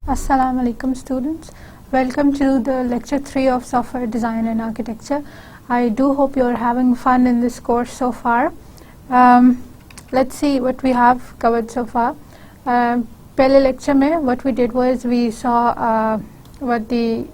Assalamu alaikum students. Welcome to the lecture 3 of software design and architecture. I do hope you are having fun in this course so far. Let's see what we have covered so far. Pehle lecture mein what we did was we saw what the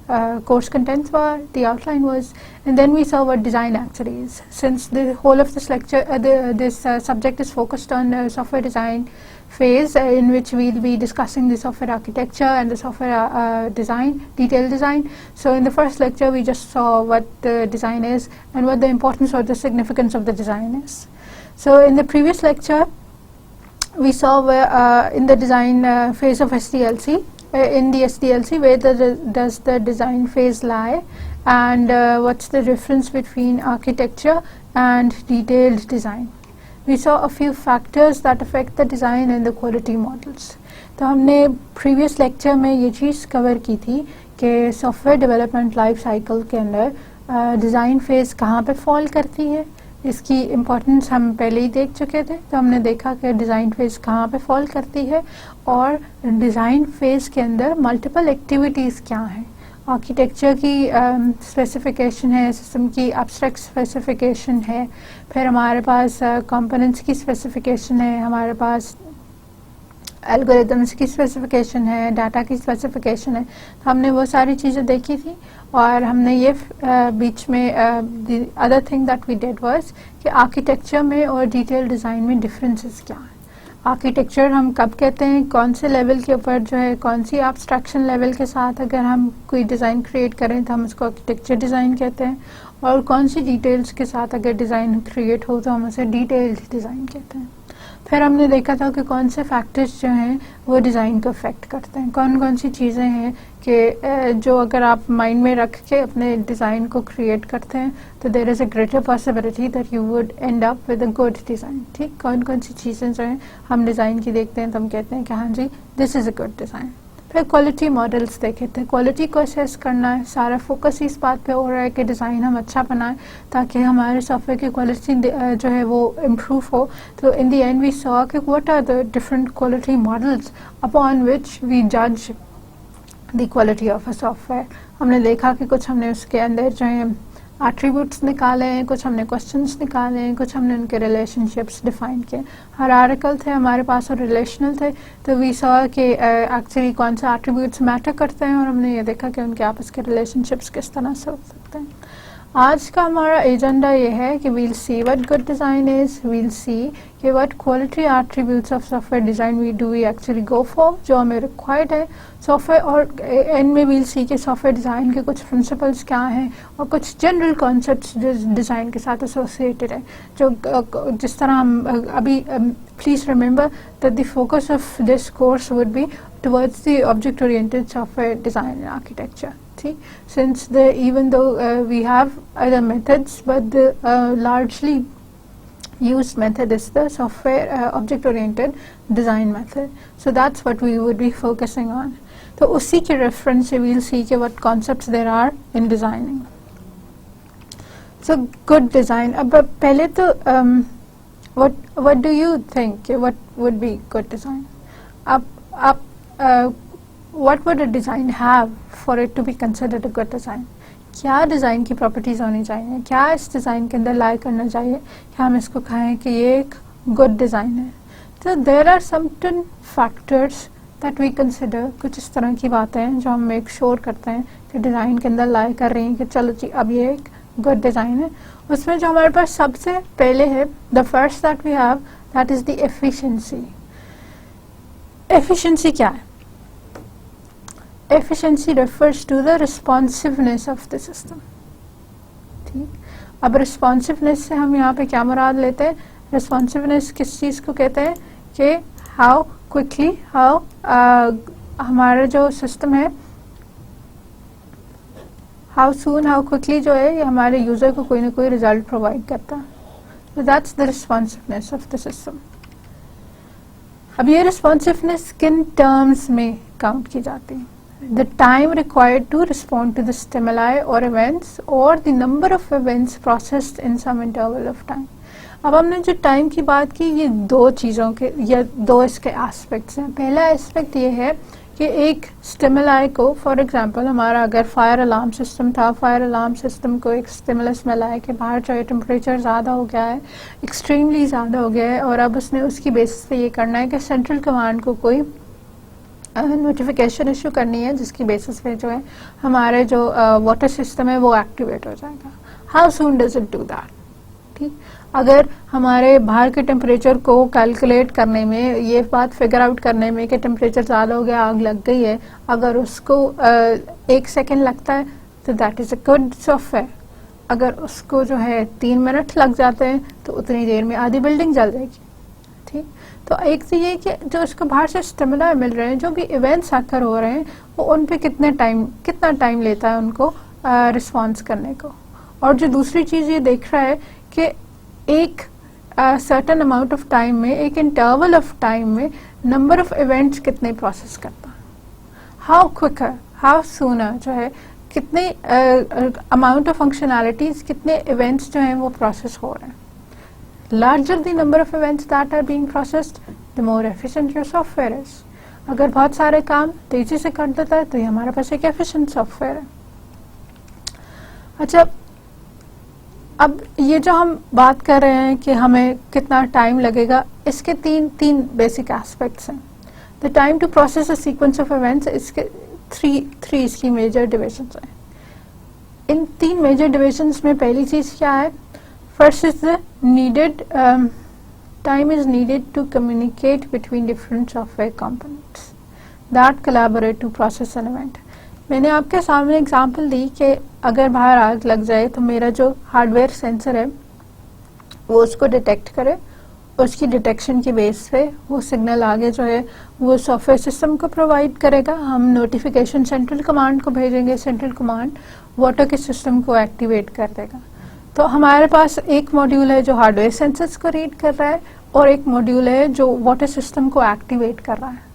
course contents were, the outline was, and then we saw what design actually is. Since the whole of this lecture, this subject is focused on software design phase in which we'll be discussing the software architecture and the software design, detailed design. So in the first lecture we just saw what the design is and what the importance or the significance of the design is. So in the previous lecture we saw where in the design phase of SDLC, in the SDLC where does the design phase lie, and what's the difference between architecture and detailed design. We saw a few factors that affect the design and the quality models. तो हमने previous lecture में ये चीज़ cover की थी कि software development life cycle के अंदर design phase कहाँ पे fall करती है, इसकी importance हम पहले ही देख चुके थे. तो हमने देखा कि design phase कहाँ पे fall करती है और design phase के अंदर multiple activities क्या हैं. आर्किटेक्चर की स्पेसिफिकेशन है, सिस्टम की एब्स्ट्रैक्ट स्पेसिफिकेशन है, फिर हमारे पास कंपोनेंट्स की स्पेसिफिकेशन है, हमारे पास एल्गोरिदम्स की स्पेसिफिकेशन है, डाटा की स्पेसिफिकेशन है. तो हमने वो सारी चीज़ें देखी थी और हमने ये बीच में the other thing that we did was कि आर्किटेक्चर में और डिटेल डिज़ाइन में डिफरेंसेस क्या हैं. आर्किटेक्चर हम कब कहते हैं, कौन से लेवल के ऊपर जो है, कौन सी एब्स्ट्रैक्शन लेवल के साथ अगर हम कोई डिज़ाइन क्रिएट करें तो हम उसको आर्किटेक्चर डिज़ाइन कहते हैं, और कौन सी डिटेल्स के साथ अगर डिज़ाइन क्रिएट हो तो हम उसे डिटेल्ड डिज़ाइन कहते हैं. फिर हमने देखा था कि कौन से फैक्टर्स जो हैं वो डिज़ाइन को अफेक्ट करते हैं, कौन कौन सी चीज़ें हैं कि जो अगर आप माइंड में रख के अपने डिज़ाइन को क्रिएट करते हैं तो there is a greater possibility that you would end up with a good design. ठीक, कौन कौन सी चीज़ें जो हैं हम डिज़ाइन की देखते हैं तो हम कहते हैं कि हाँ जी this is a good design. फिर क्वालिटी मॉडल्स देखे थे, क्वालिटी को असेस करना है, सारा फोकस इस बात पे हो रहा है कि डिज़ाइन हम अच्छा बनाएं ताकि हमारे सॉफ्टवेयर की क्वालिटी जो है वो इम्प्रूव हो. तो in the end we saw कि what are the different quality models upon which we जज the quality of a software. हमने देखा कि कुछ हमने उसके अंदर जो है एट्रीब्यूट्स निकाले हैं, कुछ हमने क्वेश्चंस निकाले हैं, कुछ हमने उनके रिलेशनशिप्स डिफाइन किए. हायरार्किकल थे हमारे पास और रिलेशनल थे. तो वी सॉ कि एक्चुअली कौन सा एट्रीब्यूट्स मैटर करते हैं और हमने ये देखा कि उनके आपस के रिलेशनशिप्स किस तरह से हो सकते हैं. आज का हमारा एजेंडा ये है कि we'll see what good design is, we'll see कि what quality attributes of software design we do we actually go for, जो हमें रिक्वायर्ड है सॉफ्टवेयर. और एंड में वील सी कि सॉफ्टवेयर डिज़ाइन के कुछ प्रिंसिपल्स क्या हैं और कुछ जनरल कॉन्सेप्ट्स डिज़ाइन के साथ एसोसिएटेड है. जो जिस तरह हम अभी please remember that the focus of this course would be towards the object oriented software design and architecture. See, since even though we have other methods, but the largely used method is the software object oriented design method. So that's what we would be focusing on. तो उसी के reference से we'll see कि what concepts there are in designing. So good design. अब पहले तो what do you think? What would be good design? अब what would a design have for it to be considered a good design? क्या design की properties होनी चाहिए, क्या इस डिज़ाइन के अंदर लाई करना चाहिए कि हम इसको कहें कि ये एक गुड डिज़ाइन है. तो there are certain factors that we consider. कुछ इस तरह की बातें हैं जो हम मेक श्योर करते हैं कि डिज़ाइन के अंदर लाई कर रही हैं कि चलो जी अब ये एक गुड डिज़ाइन है. उसमें जो हमारे पास सबसे पहले है, the first that we have that is the efficiency. Efficiency क्या है? Efficiency refers to the responsiveness of the system. ठीक, अब responsiveness से हम यहाँ पे क्या मुराद लेते हैं? Responsiveness किस चीज़ को कहते हैं कि how quickly, हमारा जो सिस्टम है how soon, how quickly जो है ये हमारे यूज़र को कोई ना कोई रिजल्ट प्रोवाइड करता है. So that's the responsiveness of the system. अब ये responsiveness किन टर्म्स में काउंट की जाती है? The time required to respond to the stimuli or events or the number of events processed in some interval of time. अब हमने जो टाइम की बात की, ये दो चीज़ों के या दो इसके एस्पेक्ट्स हैं. पहला एस्पेक्ट ये है कि एक स्टिमुलाई को, फॉर एग्जांपल हमारा अगर फायर अलार्म सिस्टम था, फायर अलार्म सिस्टम को एक स्टिमुलस मिला है कि बाहर जो है टेम्परेचर ज़्यादा हो गया है, एक्सट्रीमली ज़्यादा हो गया है, और अब उसने उसकी बेसिस पे ये करना है कि सेंट्रल कमांड को कोई नोटिफिकेशन इशू करनी है, जिसकी बेसिस पे जो है हमारे जो वाटर सिस्टम है वो एक्टिवेट हो जाएगा। How soon does it do that? ठीक, अगर हमारे बाहर के टेम्परेचर को कैलकुलेट करने में, ये बात फिगर आउट करने में कि टेम्परेचर ज़्यादा हो गया, आग लग गई है, अगर उसको 1 सेकेंड लगता है तो that is a good software. अगर उसको जो है 3 मिनट लग जाते हैं तो उतनी देर में आधी बिल्डिंग जल जाएगी। ठीक, तो एक तो ये कि जो इसको बाहर से स्टिमुला मिल रहे हैं, जो भी इवेंट्स आकर हो रहे हैं, वो उन पे कितना टाइम लेता है उनको रिस्पॉन्स करने को। और जो दूसरी चीज़ ये देख रहा है कि एक सर्टेन अमाउंट ऑफ टाइम में, एक इंटरवल ऑफ टाइम में नंबर ऑफ इवेंट्स कितने प्रोसेस करता है, हाउ क्विकर, हाउ सूनर जो है, कितने अमाउंट ऑफ फंक्शनैलिटीज, कितने इवेंट्स जो हैं वो प्रोसेस हो रहे हैं। Larger the number of events that are being processed, the more efficient your software is. अगर बहुत सारे काम तेजी से कर देता है तो ये हमारे पास एक efficient सॉफ्टवेयर है। अच्छा, अब ये जो हम बात कर रहे हैं कि हमें कितना टाइम लगेगा, इसके तीन बेसिक एस्पेक्ट्स हैं। The time to process a sequence of events, इसके थ्री इसकी मेजर डिविजन्स हैं। इन 3 मेजर डिविजन्स में पहली चीज़ क्या है? First is the time is needed to communicate between different software components that collaborate to process an event. मैंने आपके सामने एग्जांपल दी कि अगर बाहर आग लग जाए तो मेरा जो हार्डवेयर सेंसर है वो उसको डिटेक्ट करे, उसकी डिटेक्शन की बेस पे वो सिग्नल आगे जो है वो सॉफ्टवेयर सिस्टम को प्रोवाइड करेगा। हम नोटिफिकेशन सेंट्रल कमांड को भेजेंगे, सेंट्रल कमांड वाटर के सिस्टम को एक्टिवेट कर देगा। तो हमारे पास एक मॉड्यूल है जो हार्डवेयर सेंसर्स को रीड कर रहा है और एक मॉड्यूल है जो वाटर सिस्टम को एक्टिवेट कर रहा है।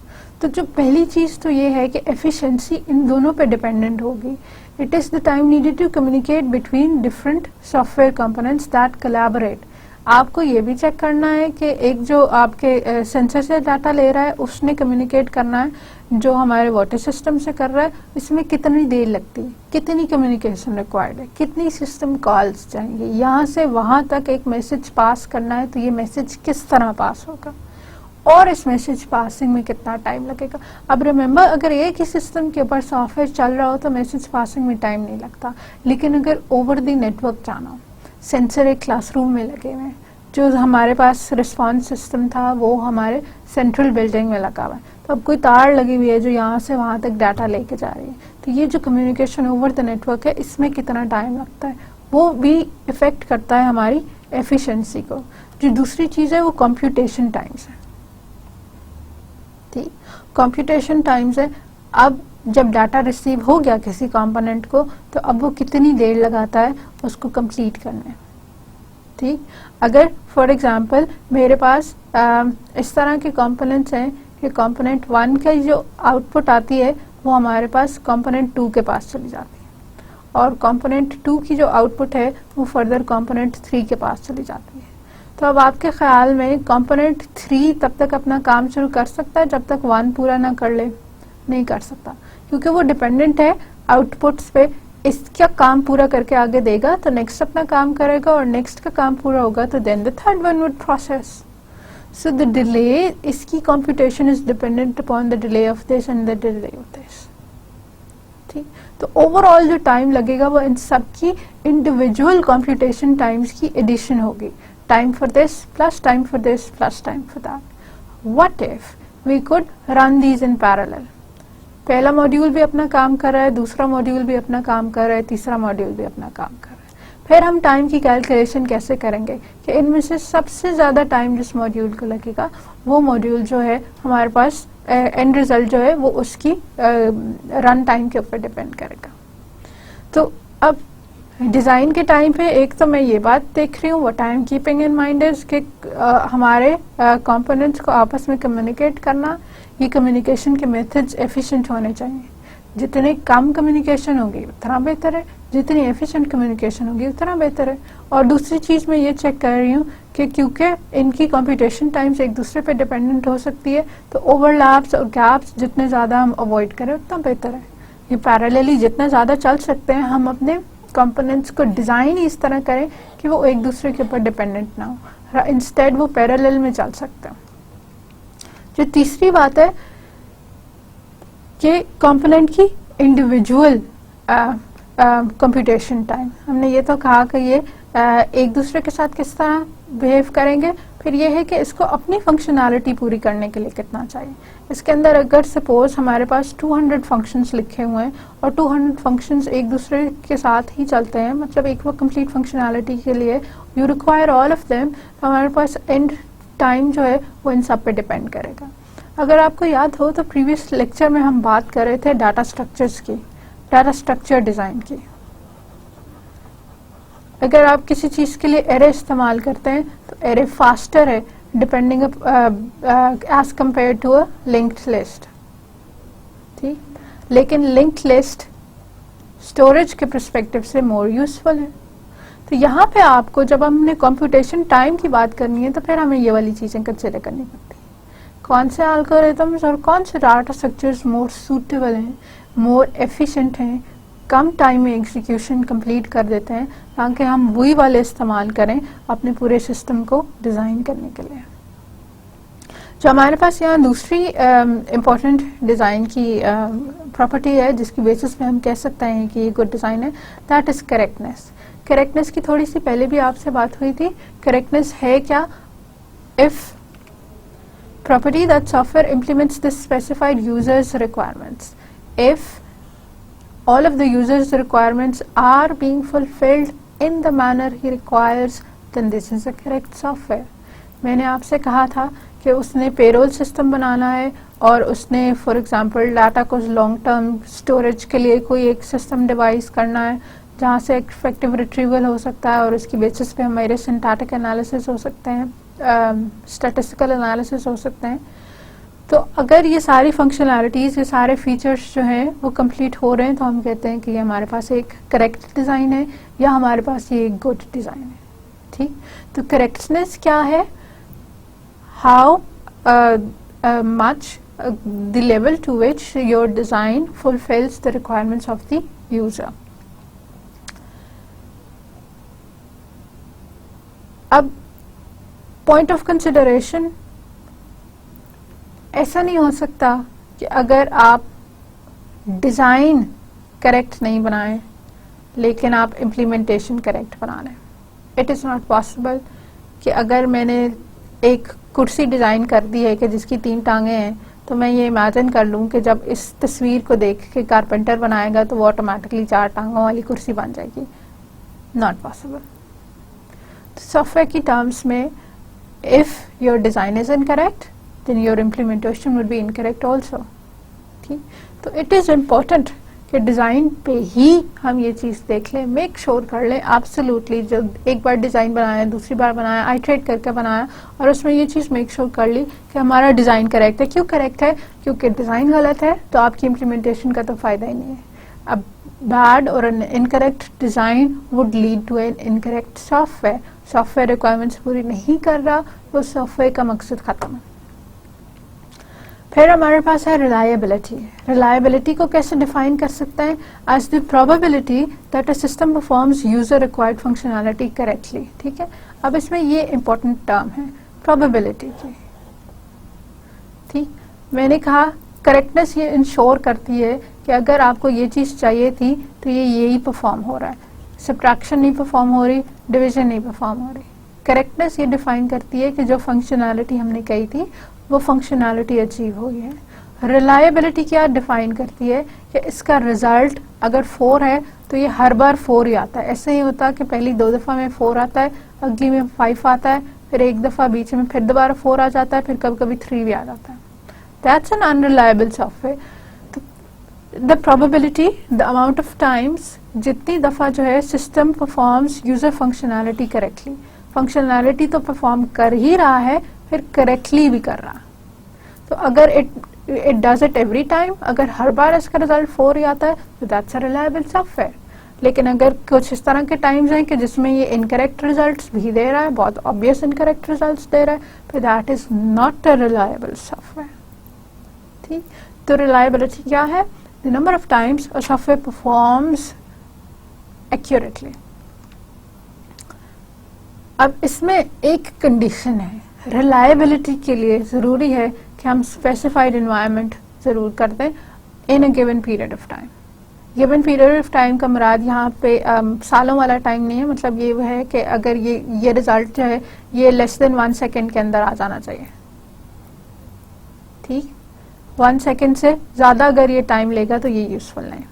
तो जो पहली चीज़ तो ये है कि एफिशिएंसी इन दोनों पे डिपेंडेंट होगी। It is the time needed to communicate between different software components that collaborate. आपको ये भी चेक करना है कि एक जो आपके सेंसर से डाटा ले रहा है उसने कम्युनिकेट करना है, जो हमारे वाटर सिस्टम से कर रहा है इसमें कितनी देर लगती है, कितनी कम्युनिकेशन रिक्वायर्ड है, कितनी सिस्टम कॉल्स चाहिए, यहाँ से वहाँ तक एक मैसेज पास करना है तो ये मैसेज किस तरह पास होगा और इस मैसेज पासिंग में कितना टाइम लगेगा। अब रिमेंबर, अगर एक ही सिस्टम के ऊपर सॉफ्टवेयर चल रहा हो तो मैसेज पासिंग में टाइम नहीं लगता, लेकिन अगर ओवर द नेटवर्क जाना हो, सेंसर एक क्लासरूम में लगे हुए हैं, जो हमारे पास रिस्पॉन्स सिस्टम था वो हमारे सेंट्रल बिल्डिंग में लगा हुआ है, तो अब कोई तार लगी हुई है जो यहाँ से वहाँ तक डाटा लेके जा रही है, तो ये जो कम्युनिकेशन ओवर द नेटवर्क है इसमें कितना टाइम लगता है वो भी इफेक्ट करता है हमारी एफिशिएंसी को। जो दूसरी चीज़ है वो कंप्यूटेशन टाइम्स है। ठीक, कंप्यूटेशन टाइम्स है, अब जब डाटा रिसीव हो गया किसी कंपोनेंट को तो अब वो कितनी देर लगाता है उसको कंप्लीट करने में। ठीक, अगर फॉर एग्जांपल मेरे पास इस तरह के कंपोनेंट्स हैं कि कंपोनेंट 1 का जो आउटपुट आती है वो हमारे पास कंपोनेंट 2 के पास चली जाती है और कंपोनेंट 2 की जो आउटपुट है वो फर्दर कंपोनेंट 3 के पास चली जाती है। तो अब आपके ख्याल में कंपोनेंट 3 तब तक अपना काम शुरू कर सकता है जब तक 1 पूरा ना कर ले? नहीं कर सकता, क्योंकि वो डिपेंडेंट है आउटपुट्स पे। इसका काम पूरा करके आगे देगा तो नेक्स्ट अपना काम करेगा और नेक्स्ट का काम पूरा होगा तो then the third one would process. So the delay, इसकी computation is dependent upon the delay of this and the delay of this. ठीक, तो ओवरऑल जो टाइम लगेगा वो इन सब की इंडिविजुअल कंप्यूटेशन टाइम्स की एडिशन होगी। Time for this plus time for this plus time for that. What if we could run these in parallel? पहला मॉड्यूल भी अपना काम कर रहा है, दूसरा मॉड्यूल भी अपना काम कर रहा है, तीसरा मॉड्यूल भी अपना काम कर रहा है। फिर हम टाइम की कैलकुलेशन कैसे करेंगे कि इनमें से सबसे ज़्यादा टाइम जिस मॉड्यूल को लगेगा वो मॉड्यूल जो है हमारे पास एंड रिजल्ट जो है वो उसकी रन टाइम के ऊपर डिपेंड करेगा। तो अब डिज़ाइन के टाइम पे एक तो मैं ये बात देख रही हूँ, what I am keeping in mind is कि हमारे कंपोनेंट्स को आपस में कम्युनिकेट करना, ये कम्युनिकेशन के मेथड्स एफिशिएंट होने चाहिए। जितने कम कम्युनिकेशन होगी उतना बेहतर है, जितनी एफिशिएंट कम्युनिकेशन होगी उतना बेहतर है। और दूसरी चीज़ मैं ये चेक कर रही हूँ कि क्योंकि इनकी कंप्यूटेशन टाइम्स एक दूसरे पे डिपेंडेंट हो सकती है, तो ओवरलैप्स और गैप्स जितने ज़्यादा हम अवॉइड करें उतना बेहतर है। ये पैरेलली जितना ज़्यादा चल सकते हैं, हम अपने कंपोनेंट्स को डिज़ाइन इस तरह करें कि वो एक दूसरे के ऊपर डिपेंडेंट ना हो, इंस्टेड वो पैरेलल में चल सकते हैं। जो तीसरी बात है कि कंपोनेंट की इंडिविजुअल कंप्यूटेशन टाइम, हमने ये तो कहा कि ये एक दूसरे के साथ किस तरह बिहेव करेंगे, फिर ये है कि इसको अपनी फंक्शनैलिटी पूरी करने के लिए कितना चाहिए। इसके अंदर अगर सपोज हमारे पास 200 फंक्शंस लिखे हुए हैं और 200 फंक्शंस एक दूसरे के साथ ही चलते हैं, मतलब एक वो कंप्लीट फंक्शनैलिटी के लिए you require all of them, तो हमारे पास एंड टाइम जो है वो इन सब पे डिपेंड करेगा। अगर आपको याद हो तो प्रीवियस लेक्चर में हम बात कर रहे थे डाटा स्ट्रक्चर्स की, डाटा स्ट्रक्चर डिज़ाइन की। अगर आप किसी चीज़ के लिए एरे इस्तेमाल करते हैं तो एरे फास्टर है depending as compare to a linked list, ठीक, लेकिन लिंक्ड लिस्ट स्टोरेज के पर्सपेक्टिव से मोर यूजफुल है। तो यहाँ पे आपको जब हमने कंप्यूटेशन टाइम की बात करनी है तो फिर हमें ये वाली चीज़ें कंसिडर करनी पड़ती है, कौन से एल्गोरिथम्स और कौन से डाटा स्ट्रक्चर्स मोर सूटेबल हैं, मोर एफिशिएंट हैं, कम टाइम में एग्जीक्यूशन कंप्लीट कर देते हैं, ताकि हम वही वाले इस्तेमाल करें अपने पूरे सिस्टम को डिज़ाइन करने के लिए। जो हमारे पास यहाँ दूसरी इम्पोर्टेंट डिज़ाइन की प्रॉपर्टी है जिसकी बेसिस पे हम कह सकते हैं कि ये गुड डिज़ाइन है, दैट इज़ करेक्टनेस। करेक्टनेस की थोड़ी सी पहले भी आपसे बात हुई थी। करेक्टनेस है क्या? If property that software implements the specified user's requirements. If all of the user's requirements are being fulfilled in the manner he requires, then this is a correct software. मैंने आपसे कहा था कि उसने पेरोल सिस्टम बनाना है और उसने for example data को लॉन्ग टर्म स्टोरेज के लिए कोई एक सिस्टम डिवाइस करना है जहाँ से इफेक्टिव रिट्रीवल हो सकता है और उसकी बेसिस पे हमारे सिंटैटिक एनालिसिस हो सकते हैं, स्टैटिस्टिकल एनालिसिस हो सकते हैं। तो अगर ये सारी फंक्शनैलिटीज़, ये सारे फीचर्स जो हैं वो कंप्लीट हो रहे हैं तो हम कहते हैं कि ये हमारे पास एक करेक्ट डिज़ाइन है या हमारे पास ये एक गुड डिज़ाइन है, ठीक। तो करेक्टनेस क्या है? How much the level to which your design fulfils the requirements of the user. अब पॉइंट ऑफ कंसिडरेशन, ऐसा नहीं हो सकता कि अगर आप डिज़ाइन करेक्ट नहीं बनाएं लेकिन आप इम्प्लीमेंटेशन करेक्ट बना लें। इट इज़ नॉट पॉसिबल कि अगर मैंने एक कुर्सी डिज़ाइन कर दी है कि जिसकी 3 टांगें हैं तो मैं ये इमेजिन कर लूँ कि जब इस तस्वीर को देख के कारपेंटर बनाएगा तो वो ऑटोमेटिकली 4 टांगों वाली कुर्सी बन जाएगी। Not possible. सॉफ्टवेयर की टर्म्स में if your design is incorrect then your implementation will be incorrect also, ठीक। तो it is important कि डिज़ाइन पे ही हम ये चीज़ देख लें, मेक श्योर कर लें एब्सोल्युटली। जब एक बार डिज़ाइन बनाया, दूसरी बार बनाया, आइटरेट करके बनाया और उसमें ये चीज़ मेक श्योर कर ली कि हमारा डिज़ाइन करेक्ट है। क्यों करेक्ट है? क्योंकि डिज़ाइन गलत है तो आपकी इम्प्लीमेंटेशन का तो फ़ायदा ही नहीं है। अब बैड और an incorrect design would lead to an incorrect software. Software requirements पूरी नहीं कर रहा तो सॉफ्टवेयर का मकसद खत्म है। फिर हमारे पास है रिलायबिलिटी। रिलायबिलिटी को कैसे डिफाइन कर सकते हैं? As the probability that a system performs user required functionality correctly, ठीक है। अब इसमें ये इंपॉर्टेंट टर्म है प्रोबेबिलिटी की, ठीक। मैंने कहा करेक्टनेस ये इंश्योर करती है कि अगर आपको ये चीज़ चाहिए थी तो ये यही परफॉर्म हो रहा है, सब्ट्रैक्शन नहीं परफॉर्म हो रही, डिवीजन नहीं परफॉर्म हो रही। करेक्टनेस ये डिफाइन करती है कि जो फंक्शनैलिटी हमने कही थी वो फंक्शनैलिटी अचीव हुई है। रिलायबिलिटी क्या डिफाइन करती है कि इसका रिजल्ट अगर 4 है तो ये हर बार 4 ही आता है। ऐसे ही होता कि पहली 2 दफ़ा में 4 आता है, अगली में 5 आता है, फिर एक दफ़ा बीच में फिर दोबारा 4 आ जाता है, फिर कभी कभी 3 भी आ जाता है। That's an unreliable software. The probability, the amount of times, जितनी दफ़ा जो है system performs user functionality correctly, functionality तो परफॉर्म कर ही रहा है फिर करेक्टली भी कर रहा। तो अगर it does it every time, अगर हर बार इसका रिजल्ट 4 ही आता है तो दैट्स अ रिलायबल सॉफ्टवेयर। लेकिन अगर कुछ इस तरह के टाइम्स हैं कि जिसमें ये इनकरेक्ट रिजल्ट्स भी दे रहा है, बहुत ऑब्वियस इनकरेक्ट रिजल्ट्स दे रहा है, तो that is not a reliable software. ठीक, तो रिलायबिलिटी क्या है? The number of times a software performs accurately. अब इसमें एक कंडीशन है, रिलायबिलिटी के लिए जरूरी है कि हम स्पेसिफाइड एनवायरनमेंट जरूर कर दें in a given period of time. Given period of time का मुराद यहाँ पे सालों वाला टाइम नहीं है, मतलब ये है कि अगर ये रिजल्ट जो है ये लेस देन 1 सेकेंड के अंदर आ जाना चाहिए। ठीक, 1 सेकेंड से ज्यादा अगर ये टाइम लेगा तो ये यूजफुल नहीं।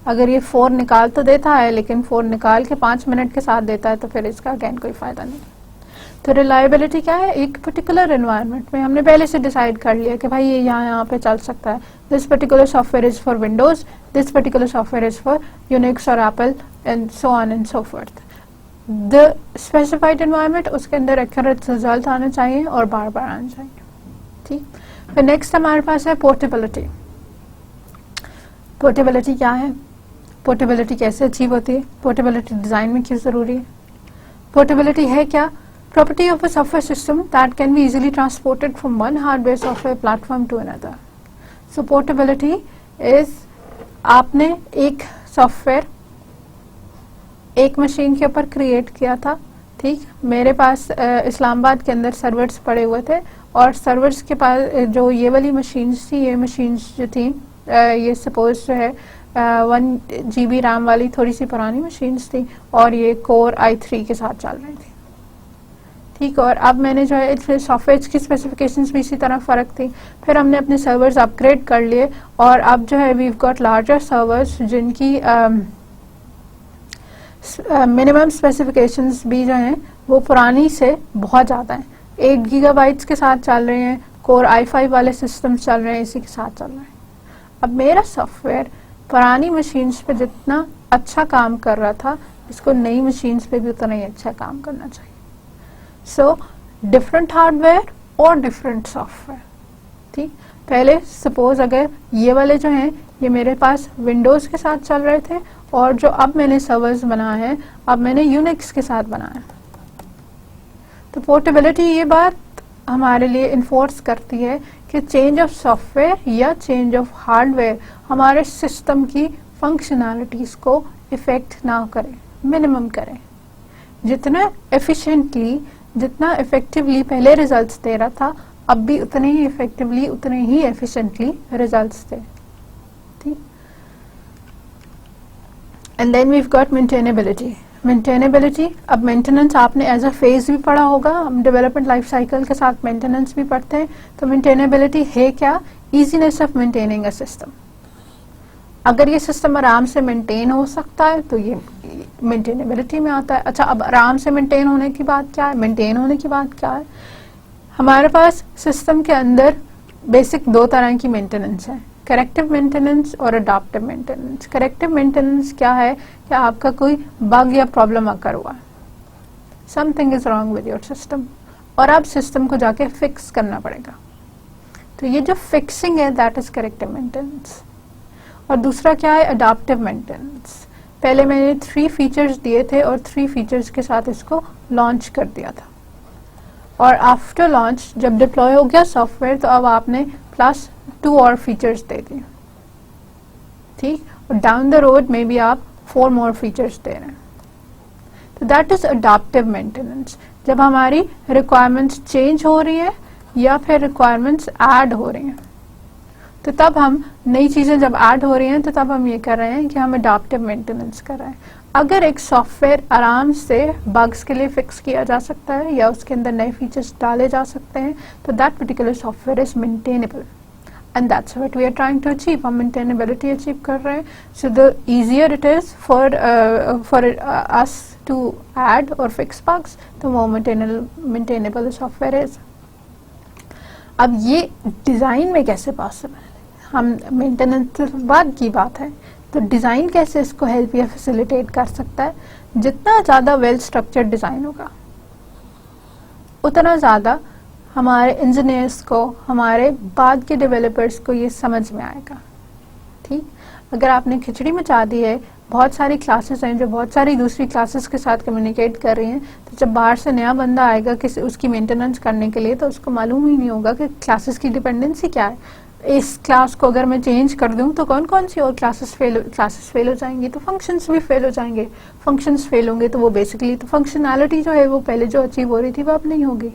अगर ये 4 निकाल तो देता है, लेकिन 4 निकाल के 5 मिनट के साथ देता है तो फिर इसका अगेन कोई फायदा नहीं। तो रिलायबिलिटी क्या है? एक पर्टिकुलर एनवायरनमेंट में हमने पहले से डिसाइड कर लिया कि भाई ये यहाँ पे चल सकता है, this particular software is for Windows, this particular software is for Unix और Apple and so on and so forth. The specified environment, उसके अंदर एक्यूरेट रिजल्ट आने चाहिए और बार बार आने चाहिए। ठीक, फिर नेक्स्ट हमारे पास है पोर्टेबिलिटी। पोर्टेबिलिटी क्या है? पोर्टेबिलिटी कैसे अचीव होती है? पोर्टेबिलिटी डिजाइन में क्यों जरूरी है? पोर्टेबिलिटी है क्या? Property of a software system that can be easily transported from one hardware software platform to another. So portability is आपने एक सॉफ्टवेयर एक मशीन के ऊपर क्रिएट किया था। ठीक, मेरे पास इस्लामाबाद के अंदर सर्वर्स पड़े हुए थे और सर्वर्स के पास जो ये वाली मशीन्स थी, ये मशीन्स जो थी ये सपोज जो है 1 GB रैम वाली थोड़ी सी पुरानी मशीन्स थी और ये कोर i3 के साथ चल रही थी। ठीक, और अब मैंने जो है सॉफ्टवेयर की स्पेसिफिकेशंस भी इसी तरह फ़र्क थी। फिर हमने अपने सर्वर्स अपग्रेड कर लिए और अब जो है वीव गॉट लार्जर सर्वर्स जिनकी मिनिमम स्पेसिफिकेशंस भी जो हैं वो पुरानी से बहुत ज़्यादा हैं। 8 गीगाबाइट्स के साथ चल रहे हैं, कोर i5 वाले सिस्टम्स चल रहे हैं, इसी के साथ चल रहे हैं। अब मेरा सॉफ्टवेयर पुरानी मशीन्स पे जितना अच्छा काम कर रहा था, इसको नई मशीन्स पे भी उतना ही अच्छा काम करना चाहिए। So different hardware और different software। ठीक, पहले सपोज अगर ये वाले जो हैं ये मेरे पास विंडोज के साथ चल रहे थे और जो अब मैंने सर्वर्स बनाए हैं अब मैंने यूनिक्स के साथ बनाया। तो पोर्टेबिलिटी ये बात हमारे लिए इन्फोर्स करती है कि चेंज ऑफ सॉफ्टवेयर या चेंज ऑफ हार्डवेयर हमारे सिस्टम की फंक्शनैलिटीज को इफेक्ट ना करे, मिनिमम करे। जितना एफिशिएंटली, जितना इफेक्टिवली पहले रिजल्ट्स दे रहा था, अब भी उतने ही इफेक्टिवली, उतने ही एफिशिएंटली रिजल्ट्स दे। ठीक, and then we've got maintainability. Maintainability, अब मेंटेनेंस आपने एज अ फेज भी पढ़ा होगा, हम डेवलपमेंट लाइफ साइकिल के साथ मेंटेनेंस भी पढ़ते हैं। तो मेंटेनेबिलिटी है क्या? Easiness of maintaining a system. अगर ये सिस्टम आराम से मेंटेन हो सकता है तो ये मेंटेनेबिलिटी में आता है। अच्छा, अब आराम से मेंटेन होने की बात क्या है? मेंटेन होने की बात क्या है? हमारे पास सिस्टम के अंदर बेसिक 2 तरह की मेंटेनेंस है, करेक्टिव मेंटेनेंस और अडॉप्टिव मेंटेनेंस। करेक्टिव मेंटेनेंस क्या है कि आपका कोई बग या प्रॉब्लम अकर हुआ, something is wrong with your system और अब सिस्टम को जाके फिक्स करना पड़ेगा। तो ये जो फिक्सिंग है दैट इज करेक्टिव मेंटेनेंस। और दूसरा क्या है? Adoptive maintenance. पहले मैंने 3 फीचर्स दिए थे और 3 फीचर्स के साथ इसको लॉन्च कर दिया था और आफ्टर लॉन्च जब डिप्लॉय हो गया सॉफ्टवेयर तो अब आपने +2 और फीचर्स दे दिए। ठीक, और डाउन द रोड में भी आप 4 मोर फीचर्स दे रहे हैं। तो दैट इज अडॉप्टिव मेंटेनेंस, जब हमारी रिक्वायरमेंट्स चेंज हो रही है या फिर रिक्वायरमेंट्स ऐड हो रही हैं। तो तब हम नई चीजें जब ऐड हो रही हैं तो तब हम ये कर रहे हैं कि हम अडॉप्टिव मेंटेनेंस कर रहे हैं। अगर एक सॉफ्टवेयर आराम से बग्स के लिए फिक्स किया जा सकता है या उसके अंदर नए फीचर्स डाले जा सकते हैं तो that particular software is maintainable and that's what we are trying to achieve. हम मेंटेनेबिलिटी अचीव कर रहे हैं। So the easier it is for us to add और fix bugs, the more maintainable the software is. अब ये design में कैसे possible है? हम मेंटेनेंस बाद की बात है, तो डिजाइन कैसे इसको हेल्प या फैसिलिटेट कर सकता है? जितना ज्यादा वेल स्ट्रक्चर्ड डिजाइन होगा उतना ज्यादा हमारे इंजीनियर्स को, हमारे बाद के डेवलपर्स को ये समझ में आएगा। ठीक, अगर आपने खिचड़ी मचा दी है, बहुत सारी क्लासेस हैं जो बहुत सारी दूसरी क्लासेस के साथ कम्युनिकेट कर रही हैं, तो जब बाहर से नया बंदा आएगा किसी उसकी मेंटेनेंस करने के लिए, तो उसको मालूम ही नहीं होगा कि क्लासेस की डिपेंडेंसी क्या है। इस क्लास को अगर मैं चेंज कर दूं तो कौन कौन सी और क्लासेस फेल हो जाएंगी, तो फंक्शंस भी फेल हो जाएंगे। फंक्शंस फेल होंगे तो वो बेसिकली तो फंक्शनैलिटी जो है वो पहले जो अचीव हो रही थी वो अब नहीं होगी।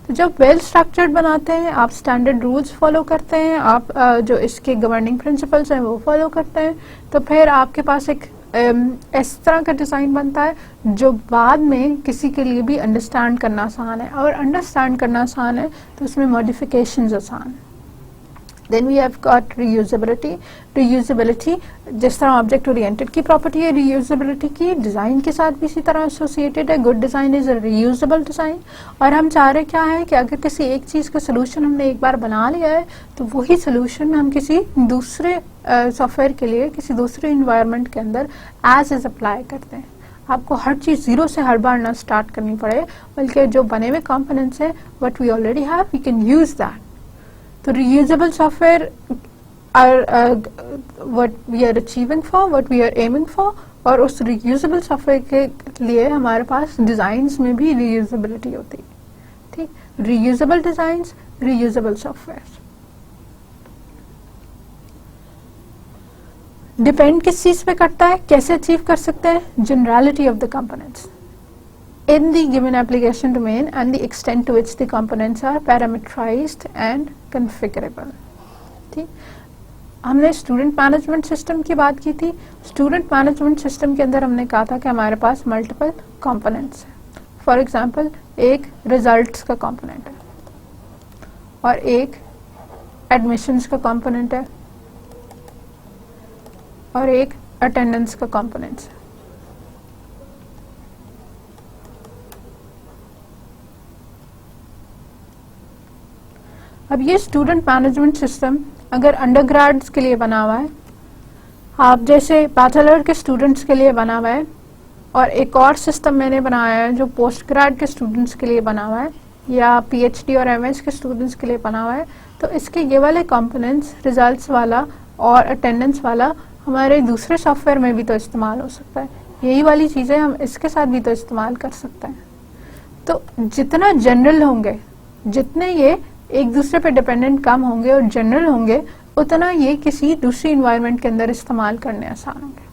तो जब वेल स्ट्रक्चर्ड बनाते हैं, आप स्टैंडर्ड रूल्स फॉलो करते हैं, आप जो इसके गवर्निंग प्रिंसिपल्स हैं वो फॉलो करते हैं, तो फिर आपके पास एक इस तरह का डिज़ाइन बनता है जो बाद में किसी के लिए भी अंडरस्टैंड करना आसान है। और अंडरस्टैंड करना आसान है तो उसमें मॉडिफिकेशंस आसान है। Then we have got reusability. Reusability जिस तरह ऑब्जेक्ट ओरिएंटेड की प्रॉपर्टी है reusability की, डिज़ाइन के साथ भी इसी तरह एसोसिएटेड है। Good design is a reusable design. और हम चाह रहे क्या है कि अगर किसी एक चीज़ का सोल्यूशन हमने एक बार बना लिया है तो वही सोल्यूशन हम किसी दूसरे सॉफ्टवेयर के लिए किसी दूसरे इन्वायरमेंट के अंदर एज इज अप्लाई करते हैं। आपको हर चीज़ जीरो से हर बार ना स्टार्ट करनी पड़े, बल्कि जो बने हुए कंपोनेंट्स हैं what we already have we can use that. तो reusable software are what we are achieving for, what we are aiming for, और उस reusable software के लिए हमारे पास डिज़ाइंस में भी reusability होती है। ठीक, reusable designs, reusable software। Depend किस चीज़ पे करता है, कैसे अचीव कर सकते हैं? generality of the components in the given application domain and the extent to which the components are parameterized and configurable। ठीक, हमने स्टूडेंट मैनेजमेंट सिस्टम की बात की थी। स्टूडेंट मैनेजमेंट सिस्टम के अंदर हमने कहा था कि हमारे पास मल्टीपल कंपोनेंट्स हैं। फॉर एग्जांपल, एक रिजल्ट्स का कंपोनेंट है और एक एडमिशंस का कंपोनेंट है और एक अटेंडेंस का कंपोनेंट है। अब ये स्टूडेंट मैनेजमेंट सिस्टम अगर अंडरग्रेड्स के लिए बना हुआ है, आप जैसे बैचलर के स्टूडेंट्स के लिए बना हुआ है, और एक और सिस्टम मैंने बनाया है जो पोस्ट ग्रेड के स्टूडेंट्स के लिए बना हुआ है या पीएचडी और एमएस के स्टूडेंट्स के लिए बना हुआ है, तो इसके ये वाले कंपोनेंट्स रिजल्ट्स वाला और अटेंडेंस वाला हमारे दूसरे सॉफ्टवेयर में भी तो इस्तेमाल हो सकता है। यही वाली चीज़ें हम इसके साथ भी तो इस्तेमाल कर सकते हैं। तो जितना जनरल होंगे, जितने ये एक दूसरे पे डिपेंडेंट कम होंगे और जनरल होंगे, उतना ये किसी दूसरी इन्वायरमेंट के अंदर इस्तेमाल करने आसान होंगे,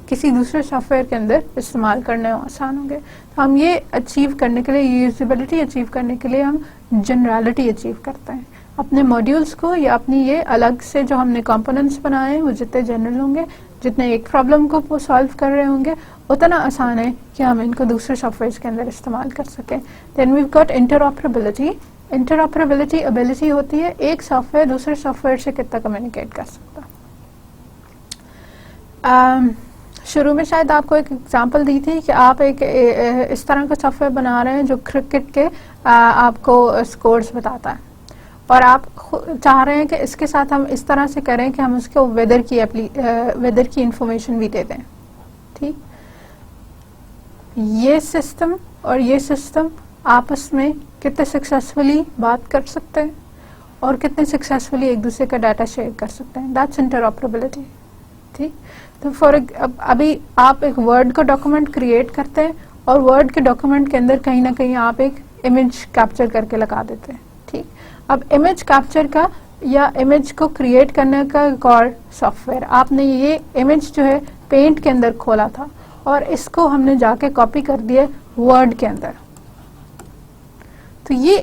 किसी दूसरे सॉफ्टवेयर के अंदर इस्तेमाल करने आसान होंगे। तो हम ये अचीव करने के लिए, यूजेबिलिटी अचीव करने के लिए हम जनरलिटी अचीव करते हैं। अपने मॉड्यूल्स को या अपनी ये अलग से जो हमने कंपोनेंट्स बनाए हैं वो जितने जनरल होंगे, जितने एक प्रॉब्लम को वो सॉल्व कर रहे होंगे, उतना आसान है कि हम इनको दूसरे सॉफ्टवेयर के अंदर इस्तेमाल कर सकें। Then we got interoperability. Interoperability ability होती है एक सॉफ्टवेयर दूसरे सॉफ्टवेयर से कितना कम्युनिकेट कर सकता। शुरू में शायद आपको एक एग्जांपल दी थी कि आप एक इस तरह का सॉफ्टवेयर बना रहे हैं जो क्रिकेट के आपको स्कोर्स बताता है, और आप चाह रहे हैं कि इसके साथ हम इस तरह से करें कि हम उसको वेदर की इंफॉर्मेशन भी दे दें। ठीक, ये सिस्टम और ये सिस्टम आपस में कितने सक्सेसफुली बात कर सकते हैं और कितने सक्सेसफुली एक दूसरे का डाटा शेयर कर सकते हैं, दैट्स इंटरऑपरेबिलिटी। ठीक, तो अभी आप एक वर्ड का डॉक्यूमेंट क्रिएट करते हैं और वर्ड के डॉक्यूमेंट के अंदर कहीं ना कहीं आप एक इमेज कैप्चर करके लगा देते हैं। ठीक, अब इमेज कैप्चर का या इमेज को क्रिएट करने का एक और सॉफ्टवेयर, आपने ये इमेज जो है पेंट के अंदर खोला था और इसको हमने जाके कॉपी कर दिया वर्ड के अंदर, तो ये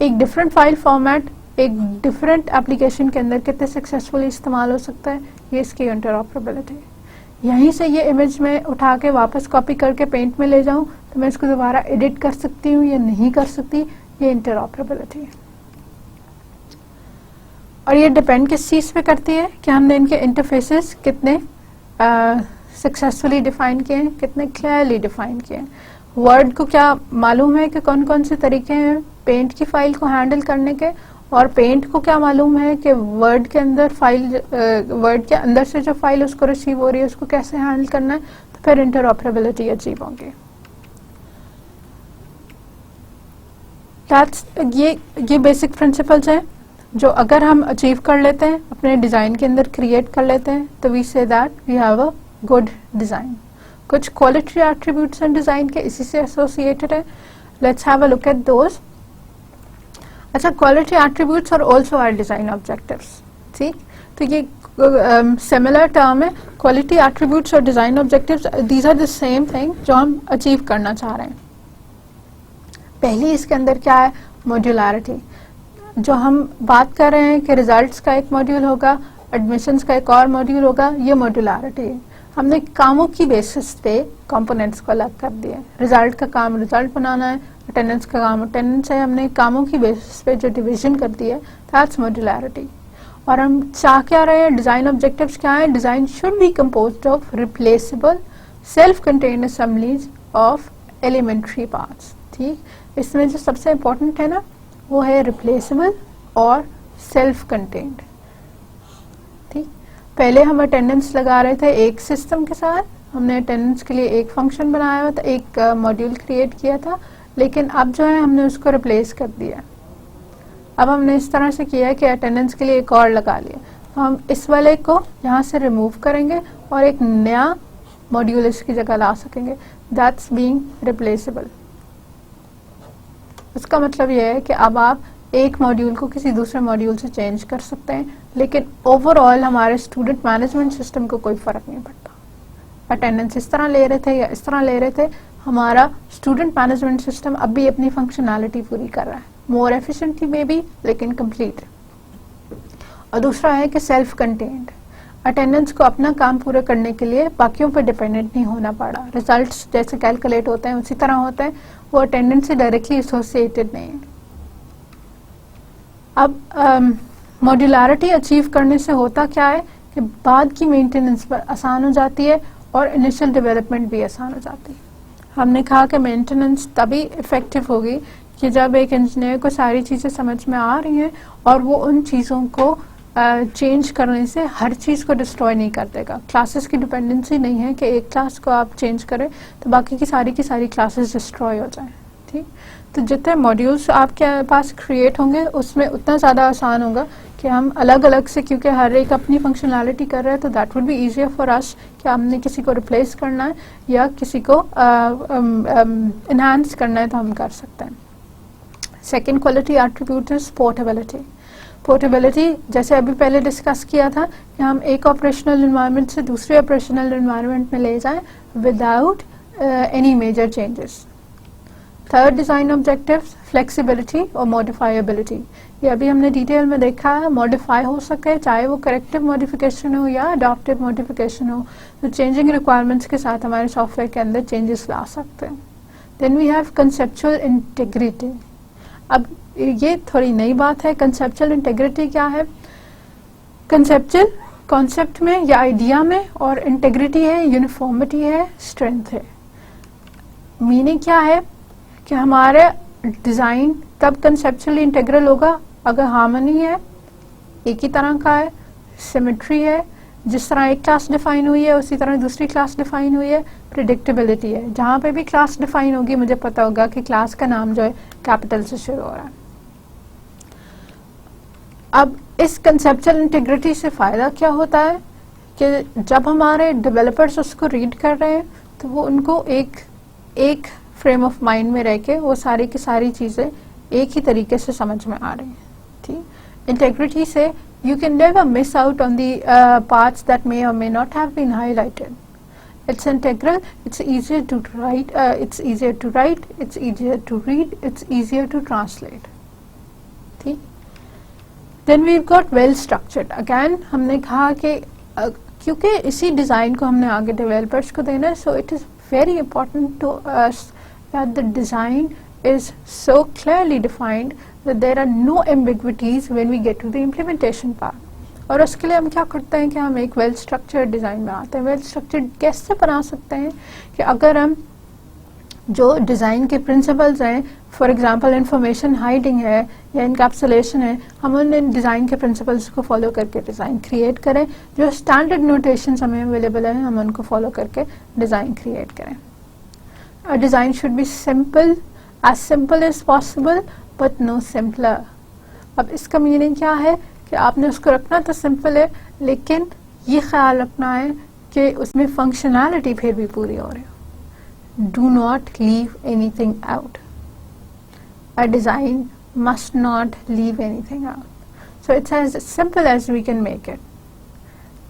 एक डिफरेंट फाइल फॉर्मेट एक डिफरेंट एप्लीकेशन के अंदर कितने सक्सेसफुली इस्तेमाल हो सकता है, ये इसकी इंटरऑपरेबिलिटी। यहीं से ये इमेज में उठा के वापस कॉपी करके पेंट में ले जाऊं तो मैं इसको दोबारा एडिट कर सकती हूँ या नहीं कर सकती, ये इंटरऑपरेबिलिटी है। और ये डिपेंड किस चीज़ पे करती है कि हमने इनके इंटरफेसेस कितने सक्सेसफुली डिफाइन किए हैं, कितने क्लियरली डिफाइन किए हैं। वर्ड को क्या मालूम है कि कौन कौन से तरीके हैं पेंट की फाइल को हैंडल करने के, और पेंट को क्या मालूम है कि वर्ड के अंदर वर्ड के अंदर से जो फाइल उसको रिसीव हो रही है उसको कैसे हैंडल करना है, तो फिर इंटरऑपरेबिलिटी अचीव होगी। दैट्स ये बेसिक प्रिंसिपल्स हैं जो अगर हम अचीव कर लेते हैं, अपने डिज़ाइन के अंदर क्रिएट कर लेते हैं, तो we say that we have a good design. कुछ क्वालिटी एट्रीब्यूट्स हैं डिज़ाइन के, इसी से एसोसिएटेड है. Let's have a look at those. अच्छा, क्वालिटी एट्रीब्यूट्स और ऑल्सो आर डिज़ाइन ऑब्जेक्टिव्स. ठीक, तो ये सिमिलर टर्म है. क्वालिटी एट्रीब्यूट्स और design objectives, these are the same thing जो हम अचीव करना चाह रहे हैं. पहली इसके अंदर क्या है? मॉड्यूलैरिटी. जो हम बात कर रहे हैं कि रिजल्ट्स का एक मॉड्यूल होगा, एडमिशंस का एक और मॉड्यूल होगा, ये मॉड्यूलैरिटी है. हमने कामों की बेसिस पे कंपोनेंट्स को अलग कर दिया. रिजल्ट का काम रिजल्ट बनाना है, अटेंडेंस का काम अटेंडेंस है. हमने कामों की बेसिस पे जो डिवीजन कर दिया है, दैट्स मॉड्यूलैरिटी. और हम चाह क्या रहे हैं? डिज़ाइन ऑब्जेक्टिव्स क्या है? Design should be composed of replaceable self contained assemblies of elementary parts. ठीक, इसमें जो सबसे इम्पोर्टेंट है ना, वो है रिप्लेसेबल और सेल्फ कंटेन्ड. ठीक, पहले हम अटेंडेंस लगा रहे थे एक सिस्टम के साथ. हमने अटेंडेंस के लिए एक फंक्शन बनाया हुआ था, एक मॉड्यूल क्रिएट किया था, लेकिन अब जो है हमने उसको रिप्लेस कर दिया. अब हमने इस तरह से किया है कि अटेंडेंस के लिए एक और लगा लिया. तो हम इस वाले को यहाँ से रिमूव करेंगे और एक नया मॉड्यूल इसकी जगह ला सकेंगे. That's being replaceable. इसका मतलब यह है कि अब आप एक मॉड्यूल को किसी दूसरे मॉड्यूल से चेंज कर सकते हैं, लेकिन ओवरऑल हमारे स्टूडेंट मैनेजमेंट सिस्टम को कोई फर्क नहीं पड़ता. अटेंडेंस इस तरह ले रहे थे या इस तरह ले रहे थे, हमारा स्टूडेंट मैनेजमेंट सिस्टम अब भी अपनी फंक्शनैलिटी पूरी कर रहा है. मोर एफिशिएंटली में भी, लेकिन कंप्लीट. और दूसरा है कि सेल्फ कंटेन्ड. अटेंडेंस को अपना काम पूरा करने के लिए बाकियों पर डिपेंडेंट नहीं होना पड़ा. रिजल्ट्स जैसे कैलकुलेट होते हैं उसी तरह होते हैं, वो अटेंडेंस से डायरेक्टली एसोसिएटेड नहीं है. अब मॉड्यूलैरिटी अचीव करने से होता क्या है कि बाद की मेंटेनेंस पर आसान हो जाती है और इनिशियल डेवलपमेंट भी आसान हो जाती है. हमने कहा कि मेंटेनेंस तभी इफेक्टिव होगी कि जब एक इंजीनियर को सारी चीज़ें समझ में आ रही हैं और वो उन चीज़ों को चेंज करने से हर चीज़ को डिस्ट्रॉय नहीं कर देगा. क्लासेस की डिपेंडेंसी नहीं है कि एक क्लास को आप चेंज करें तो बाकी की सारी क्लासेस डिस्ट्रॉय हो जाएं. ठीक, तो जितने मॉड्यूल्स आपके पास क्रिएट होंगे उसमें उतना ज़्यादा आसान होगा कि हम अलग अलग से, क्योंकि हर एक अपनी फंक्शनैलिटी कर रहे हैं, तो that would be easier for us कि हमने किसी को रिप्लेस करना है या किसी को इन्हांस करना है तो हम कर सकते हैं. Second quality attribute is portability. Portability जैसे अभी पहले डिस्कस किया था कि हम एक ऑपरेशनल एनवायरनमेंट से दूसरे ऑपरेशनल एनवायरनमेंट में ले जाएं without any major changes. Third design objective flexibility और मॉडिफाइबिलिटी. ये अभी हमने डिटेल में देखा है. मॉडिफाई हो सके, चाहे वो करेक्टिव मॉडिफिकेशन हो या अडॉप्टिव मॉडिफिकेशन हो, तो चेंजिंग रिक्वायरमेंट्स के साथ हमारे सॉफ्टवेयर के अंदर चेंजेस ला सकते हैं. Then we have conceptual integrity. अब ये थोड़ी नई बात है. कंसेप्चुअल इंटीग्रिटी क्या है? कंसेप्चुअल कॉन्सेप्ट में या आइडिया में, और इंटीग्रिटी है, यूनिफॉर्मिटी है, स्ट्रेंथ है. मीनिंग क्या है कि हमारे डिज़ाइन तब कंसेप्चुअली इंटीग्रल होगा अगर हार्मनी है, एक ही तरह का है, सिमेट्री है, जिस तरह एक क्लास डिफाइन हुई है उसी तरह दूसरी क्लास डिफाइन हुई है, प्रिडिक्टेबिलिटी है. जहाँ पे भी क्लास डिफाइन होगी मुझे पता होगा कि क्लास का नाम जो है कैपिटल से शुरू हो रहा है. अब इस कंसेप्चुअल इंटीग्रिटी से फ़ायदा क्या होता है कि जब हमारे डेवलपर्स उसको रीड कर रहे हैं तो वो उनको एक फ्रेम ऑफ माइंड में रह के वो सारी की सारी चीज़ें एक ही तरीके से समझ में आ रही हैं. ठीक, इंटीग्रिटी से you can never miss out on the parts that may or may not have been highlighted. It's integral, it's easier to write, it's easier to read, it's easier to translate. ठीक, then we've got well structured. Again हमने कहा कि क्योंकि इसी design को हमने आगे developers को देना है, so it is very important to us that the design is so clearly defined that there are no ambiguities when we get to the implementation part. और उसके लिए हम क्या करते हैं कि हम एक वेल स्ट्रक्चर्ड डिज़ाइन बनाते हैं. वेल स्ट्रक्चर्ड कैसे बना सकते हैं कि अगर हम जो डिज़ाइन के प्रिंसिपल्स हैं, फॉर एग्जांपल इंफॉर्मेशन हाइडिंग है या इनकैप्सुलेशन है, हम उन डिज़ाइन के प्रिंसिपल्स को फॉलो करके डिज़ाइन क्रिएट करें. जो स्टैंडर्ड नोटेशंस हमें अवेलेबल हैं हम उनको फॉलो करके डिज़ाइन क्रिएट करें. A design should be simple as possible, but no simpler. अब इसका मीनिंग क्या है कि आपने उसको रखना तो सिंपल है, लेकिन ये ख्याल रखना है कि उसमें फंक्शनैलिटी फिर भी पूरी हो रही हो. Do not leave anything out. A design must not leave anything out. So it's as simple as we can make it.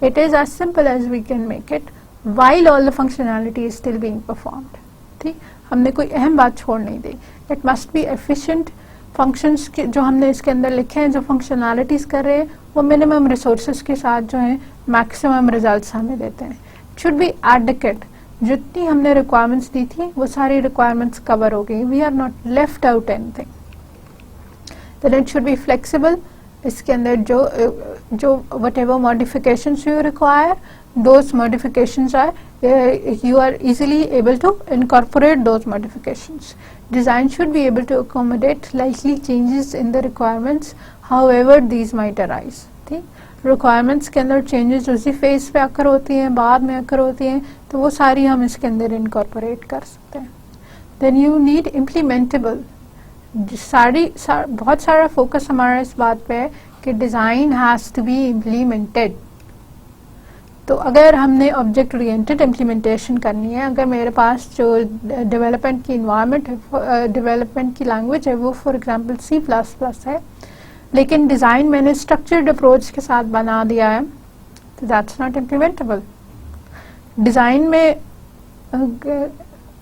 It is as simple as we can make it while all the functionality is still being performed. ठीक, हमने कोई अहम बात छोड़ नहीं दी. It must be efficient. Functions के जो हमने इसके अंदर लिखे हैं, जो फंक्शनैलिटीज कर रहे हैं, वो मिनिमम रिसोर्सेज के साथ जो है मैक्सिमम रिजल्ट्स हमें देते हैं. Should be adequate. जितनी हमने रिक्वायरमेंट्स दी थी वो सारी रिक्वायरमेंट्स कवर हो गई. We are not left out anything. Then it should be flexible. इसके अंदर जो whatever modifications you require, those modifications are you are easily able to incorporate those modifications. Design should be able to accommodate likely changes in the requirements, however these might arise. ठीक, requirements के अंदर changes उसी phase पे आकर होती हैं, बाद में आकर होती हैं, तो वो सारी हम इसके अंदर incorporate कर सकते हैं. Then you need implementable. बहुत सारा फोकस हमारा इस बात पे है कि design has to be implemented. तो अगर हमने ऑब्जेक्ट ओरिएंटेड इम्प्लीमेंटेशन करनी है, अगर मेरे पास जो डेवलपमेंट की इन्वायरमेंट है, डेवलपमेंट की लैंग्वेज है, वो फॉर एग्जांपल C++ है, लेकिन डिज़ाइन मैंने स्ट्रक्चर्ड अप्रोच के साथ बना दिया है, तो दैट्स नॉट इम्प्लीमेंटेबल. डिज़ाइन में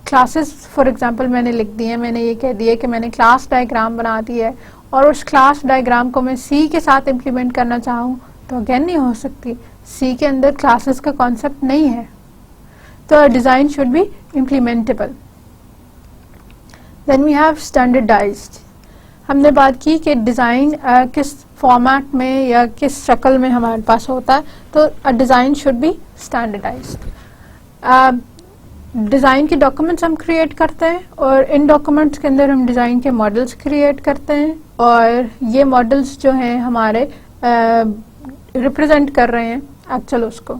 क्लासेस फॉर एग्जांपल मैंने लिख दी है, मैंने ये कह दिया कि मैंने क्लास डायग्राम बना दी है, और उस क्लास डायग्राम को मैं C के साथ इम्प्लीमेंट करना चाहूँ तो अगेन नहीं हो सकती. C के अंदर क्लासेस का कॉन्सेप्ट नहीं है. तो design should be implementable. Then we have standardized. हमने बात की कि डिज़ाइन किस फॉर्मेट में या किस शक्ल में हमारे पास होता है, तो design should be standardized. Design के डॉक्यूमेंट्स हम क्रिएट करते हैं, और इन डॉक्यूमेंट्स के अंदर हम डिज़ाइन के मॉडल्स क्रिएट करते हैं, और ये मॉडल्स जो हैं हमारे रिप्रेजेंट कर रहे हैं एक्चुअल उसको.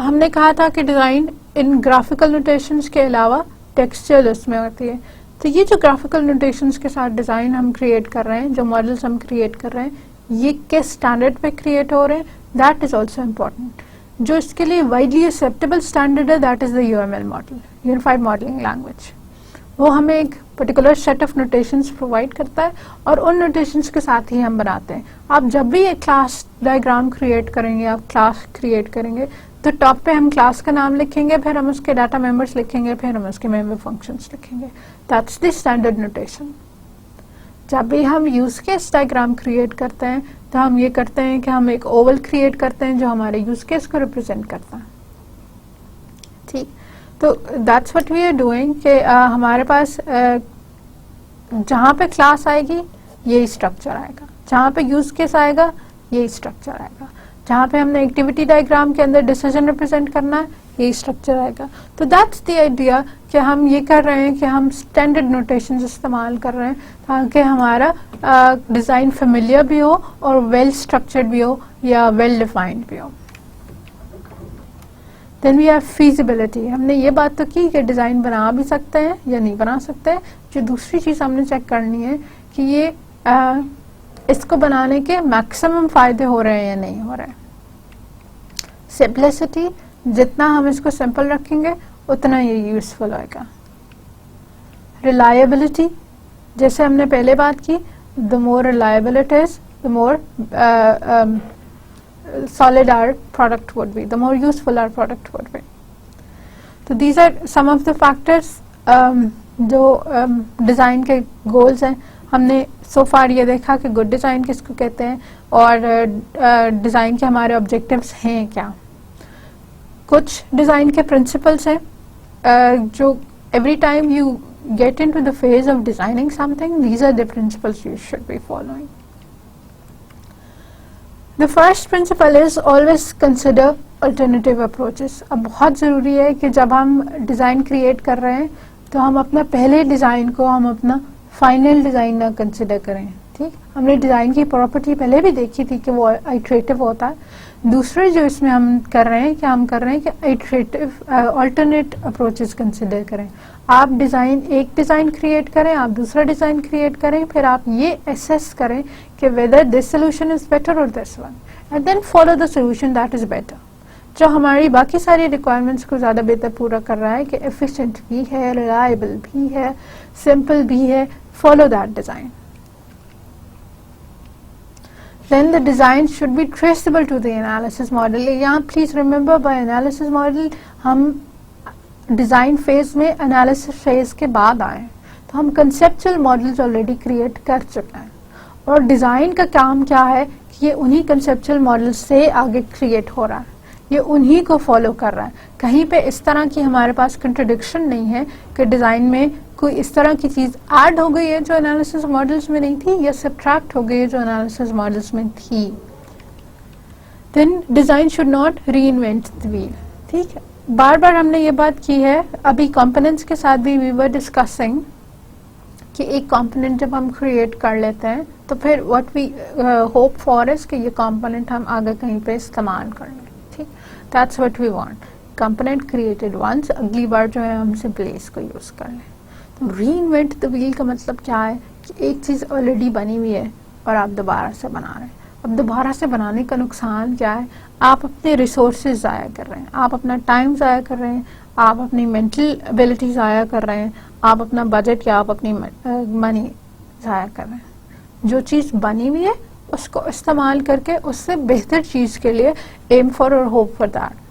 हमने कहा था कि डिज़ाइन इन ग्राफिकल नोटेशंस के अलावा टेक्सचुअल उसमें होती है. तो ये जो ग्राफिकल नोटेशंस के साथ डिज़ाइन हम क्रिएट कर रहे हैं, जो मॉडल्स हम क्रिएट कर रहे हैं, ये किस स्टैंडर्ड पे क्रिएट हो रहे हैं, दैट इज़ ऑल्सो इम्पॉर्टेंट. जो इसके लिए वाइडली एक्सेप्टेबल स्टैंडर्ड है, that is the UML model, unified modelling language. वो हमें एक particular set of notations provide करता है, और उन नोटेशंस के साथ ही हम बनाते हैं. आप जब भी एक क्लास डायग्राम क्रिएट करेंगे, आप क्लास क्रिएट करेंगे, तो टॉप पे हम क्लास का नाम लिखेंगे, फिर हम उसके डाटा मेंबर्स लिखेंगे, फिर हम उसके मेंबर फंक्शंस लिखेंगे. That's the standard notation. जब भी हम यूज केस डायग्राम क्रिएट करते हैं, तो हम ये करते हैं कि हम एक ओवल क्रिएट करते हैं जो हमारे यूज केस को रिप्रेजेंट करता है. ठीक, तो that's what we are doing कि हमारे पास जहाँ पे क्लास आएगी यही स्ट्रक्चर आएगा, जहाँ पे यूज केस आएगा यही स्ट्रक्चर आएगा, जहाँ पे हमने एक्टिविटी डायग्राम के अंदर डिसीजन रिप्रेजेंट करना है यही स्ट्रक्चर आएगा. तो दैट्स द आइडिया कि हम ये कर रहे हैं कि हम स्टैंडर्ड नोटेशंस इस्तेमाल कर रहे हैं ताकि हमारा डिज़ाइन फेमिलियर भी हो और वेल स्ट्रक्चर्ड भी हो या वेल डिफाइंड भी हो. Then we have feasibility. हमने ये बात तो की कि डिज़ाइन बना भी सकते हैं या नहीं बना सकते. जो दूसरी चीज़ हमने चेक करनी है कि ये इसको बनाने के मैक्सिमम फ़ायदे हो रहे हैं या नहीं हो रहे हैं. सिंपलिसिटी, जितना हम इसको सिंपल रखेंगे उतना ये यूज़फुल होएगा. रिलायबिलिटी, जैसे हमने पहले बात की, the more reliable it is, the more solid our product would be, the more useful our product would be. So these are some of the factors जो डिज़ाइन के गोल्स हैं. हमने सो फार ये देखा कि गुड डिज़ाइन किसको कहते हैं और डिज़ाइन के हमारे ऑब्जेक्टिव्स हैं क्या. कुछ डिज़ाइन के प्रिंसिपल्स हैं जो every time you get into the phase of designing something, these are the principles you should be following. The first principle is always consider alternative approaches. अब बहुत ज़रूरी है कि जब हम डिज़ाइन क्रिएट कर रहे हैं तो हम अपना पहले डिज़ाइन को हम अपना फाइनल डिज़ाइन ना कंसिडर करें. ठीक, हमने डिज़ाइन की प्रॉपर्टी पहले भी देखी थी कि वो आइट्रेटिव होता है. दूसरे जो इसमें हम कर रहे हैं कि हम कर रहे हैं कि आइट्रेटिव अल्टरनेट अप्रोचेस कंसिडर करें. आप एक डिज़ाइन क्रिएट करें, आप दूसरा डिज़ाइन क्रिएट करें, फिर आप ये असेस करें कि whether this solution is better और this one, and then follow the solution that is better, जो हमारी बाकी सारी रिक्वायरमेंट्स को ज़्यादा बेहतर पूरा कर रहा है, कि एफिशिएंट भी है, रिलायबल भी है, सिंपल भी है. Follow that design. Then the design should be traceable to the analysis model. यहाँ please remember by analysis model हम डिज़ाइन फेज में एनालिसिस फेज के बाद आए, तो हम कंसेप्चुअल मॉडल्स ऑलरेडी क्रिएट कर चुके हैं. और डिज़ाइन का काम क्या है कि ये उन्हीं कंसेप्चुअल मॉडल्स से आगे क्रिएट हो रहा है, ये उन्हीं को फॉलो कर रहा है. कहीं पे इस तरह की हमारे पास कंट्रडिक्शन नहीं है कि डिज़ाइन में कोई इस तरह की चीज़ ऐड हो गई है जो एनालिसिस मॉडल्स में नहीं थी, या सब्ट्रैक्ट हो गई है जो एनालिसिस मॉडल्स में थी. देन डिज़ाइन शुड नॉट री इन्वेंट द व्हील. ठीक है, बार बार हमने ये बात की है. अभी कंपोनेंट्स के साथ भी वी वर डिस्कसिंग कि एक कंपोनेंट जब हम क्रिएट कर लेते हैं तो फिर what we hope for is कि ये कंपोनेंट हम आगे कहीं पे इस्तेमाल कर लें. ठीक, that's what we want. Component created once, अगली बार जो है हम सिंपली इसको यूज कर लें. तो री इन्वेंट द व्हील का मतलब क्या है कि एक चीज ऑलरेडी बनी हुई है और आप दोबारा से बना रहे हैं. अब दोबारा से बनाने का नुकसान क्या है? आप अपने रिसोर्सेज ज़ाया कर रहे हैं, आप अपना टाइम ज़ाया कर रहे हैं, आप अपनी मेंटल एबिलिटी ज़ाया कर रहे हैं, आप अपना बजट या आप अपनी मनी ज़ाया कर रहे हैं. जो चीज़ बनी हुई है उसको इस्तेमाल करके उससे बेहतर चीज़ के लिए एम फॉर और hope for that.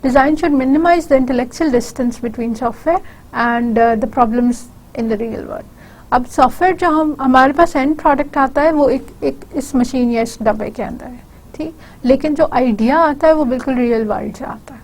Design should minimize the intellectual distance between software and the problems in the real world. अब सॉफ्टवेयर जो हमारे पास एंड प्रोडक्ट आता है वो एक इस मशीन या इस डब्बे के अंदर है. ठीक, लेकिन जो आइडिया आता है वो बिल्कुल रियल वर्ल्ड से आता है.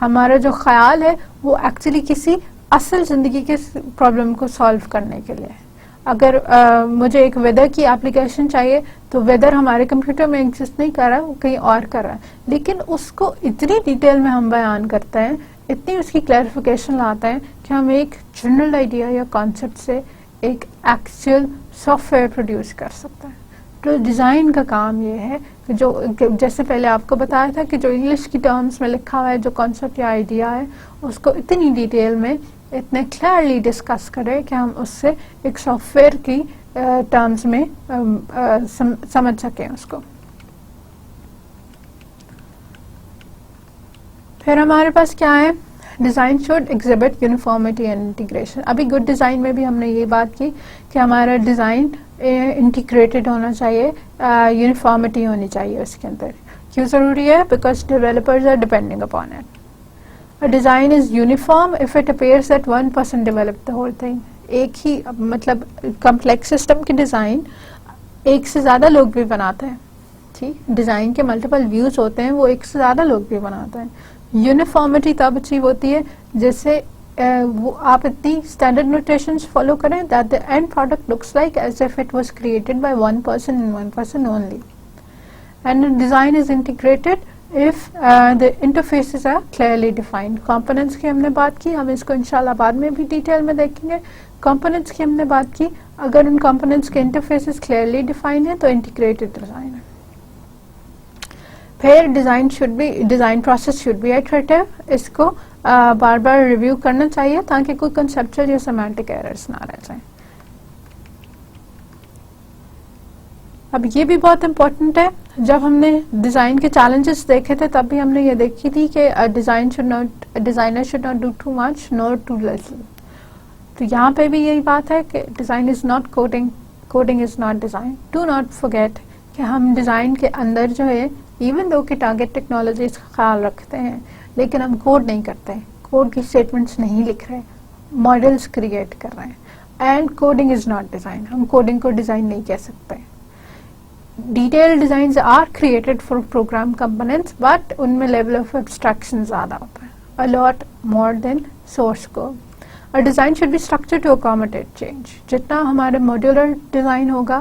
हमारा जो ख्याल है वो एक्चुअली किसी असल जिंदगी के प्रॉब्लम को सॉल्व करने के लिए है. अगर मुझे एक वेदर की एप्लीकेशन चाहिए तो वेदर हमारे कंप्यूटर में एग्जिस्ट नहीं कर रहा है, वो कहीं और कर रहा है, लेकिन उसको इतनी डिटेल में हम बयान करते हैं, इतनी उसकी क्लैरिफिकेशन लाते हैं कि हम एक जनरल आइडिया या कॉन्सेप्ट से एक एक्चुअल सॉफ्टवेयर प्रोड्यूस कर सकते हैं. तो डिज़ाइन का काम ये है कि जो जैसे पहले आपको बताया था कि जो इंग्लिश की टर्म्स में लिखा हुआ है जो कॉन्सेप्ट या आइडिया है उसको इतनी डिटेल में इतने क्लियरली डिस्कस करें कि हम उससे एक सॉफ्टवेयर की टर्म्स में समझ सकें उसको. फिर हमारे पास क्या है? Design should exhibit uniformity and integration. अभी गुड डिज़ाइन में भी हमने ये बात की कि हमारा डिज़ाइन इंटीग्रेटेड होना चाहिए, यूनिफॉर्मिटी होनी चाहिए उसके अंदर. क्यों ज़रूरी है? Because developers are depending upon it. A design is uniform if it appears that one person developed the whole thing. एक ही मतलब कम्प्लेक्स सिस्टम की डिज़ाइन एक से ज़्यादा लोग भी बनाते हैं. ठीक, डिज़ाइन के मल्टीपल व्यूज होते हैं, वो एक से ज़्यादा लोग भी बनाते हैं. यूनिफॉर्मिटी तब अचीव होती है जैसे वो आप इतनी स्टैंडर्ड नोटेशंस फॉलो करें that the end product looks like as if it was created by one person and one person only. And design is integrated if the interfaces are clearly defined. components की हमने बात की, हम इसको इंशाल्लाह बाद में भी डिटेल में देखेंगे. components की हमने बात की, अगर उन components के interfaces clearly defined है तो integrated design है. फिर design process should be iterative. इसको बार बार रिव्यू करना चाहिए ताकि कोई conceptual या semantic errors ना रह जाए. अब ये भी बहुत इम्पोर्टेंट है. जब हमने डिज़ाइन के चैलेंजेस देखे थे तब भी हमने ये देखी थी कि designer should not do too much nor too little. तो यहाँ पे भी यही बात है कि design is not coding, coding is not design. Do not forget कि हम डिज़ाइन के अंदर जो है इवन दो कि टारगेट टेक्नोलॉजीज का ख्याल रखते हैं लेकिन हम कोड नहीं करते, कोड की स्टेटमेंट्स नहीं लिख रहे, मॉडल्स क्रिएट कर रहे हैं. And coding is not design. हम कोडिंग को डिज़ाइन नहीं कह सकते. Detailed designs are created for program components, but उनमें level of abstraction ज़्यादा होता है, a lot more than source code. A design should be structured to accommodate change. जितना हमारे modular design होगा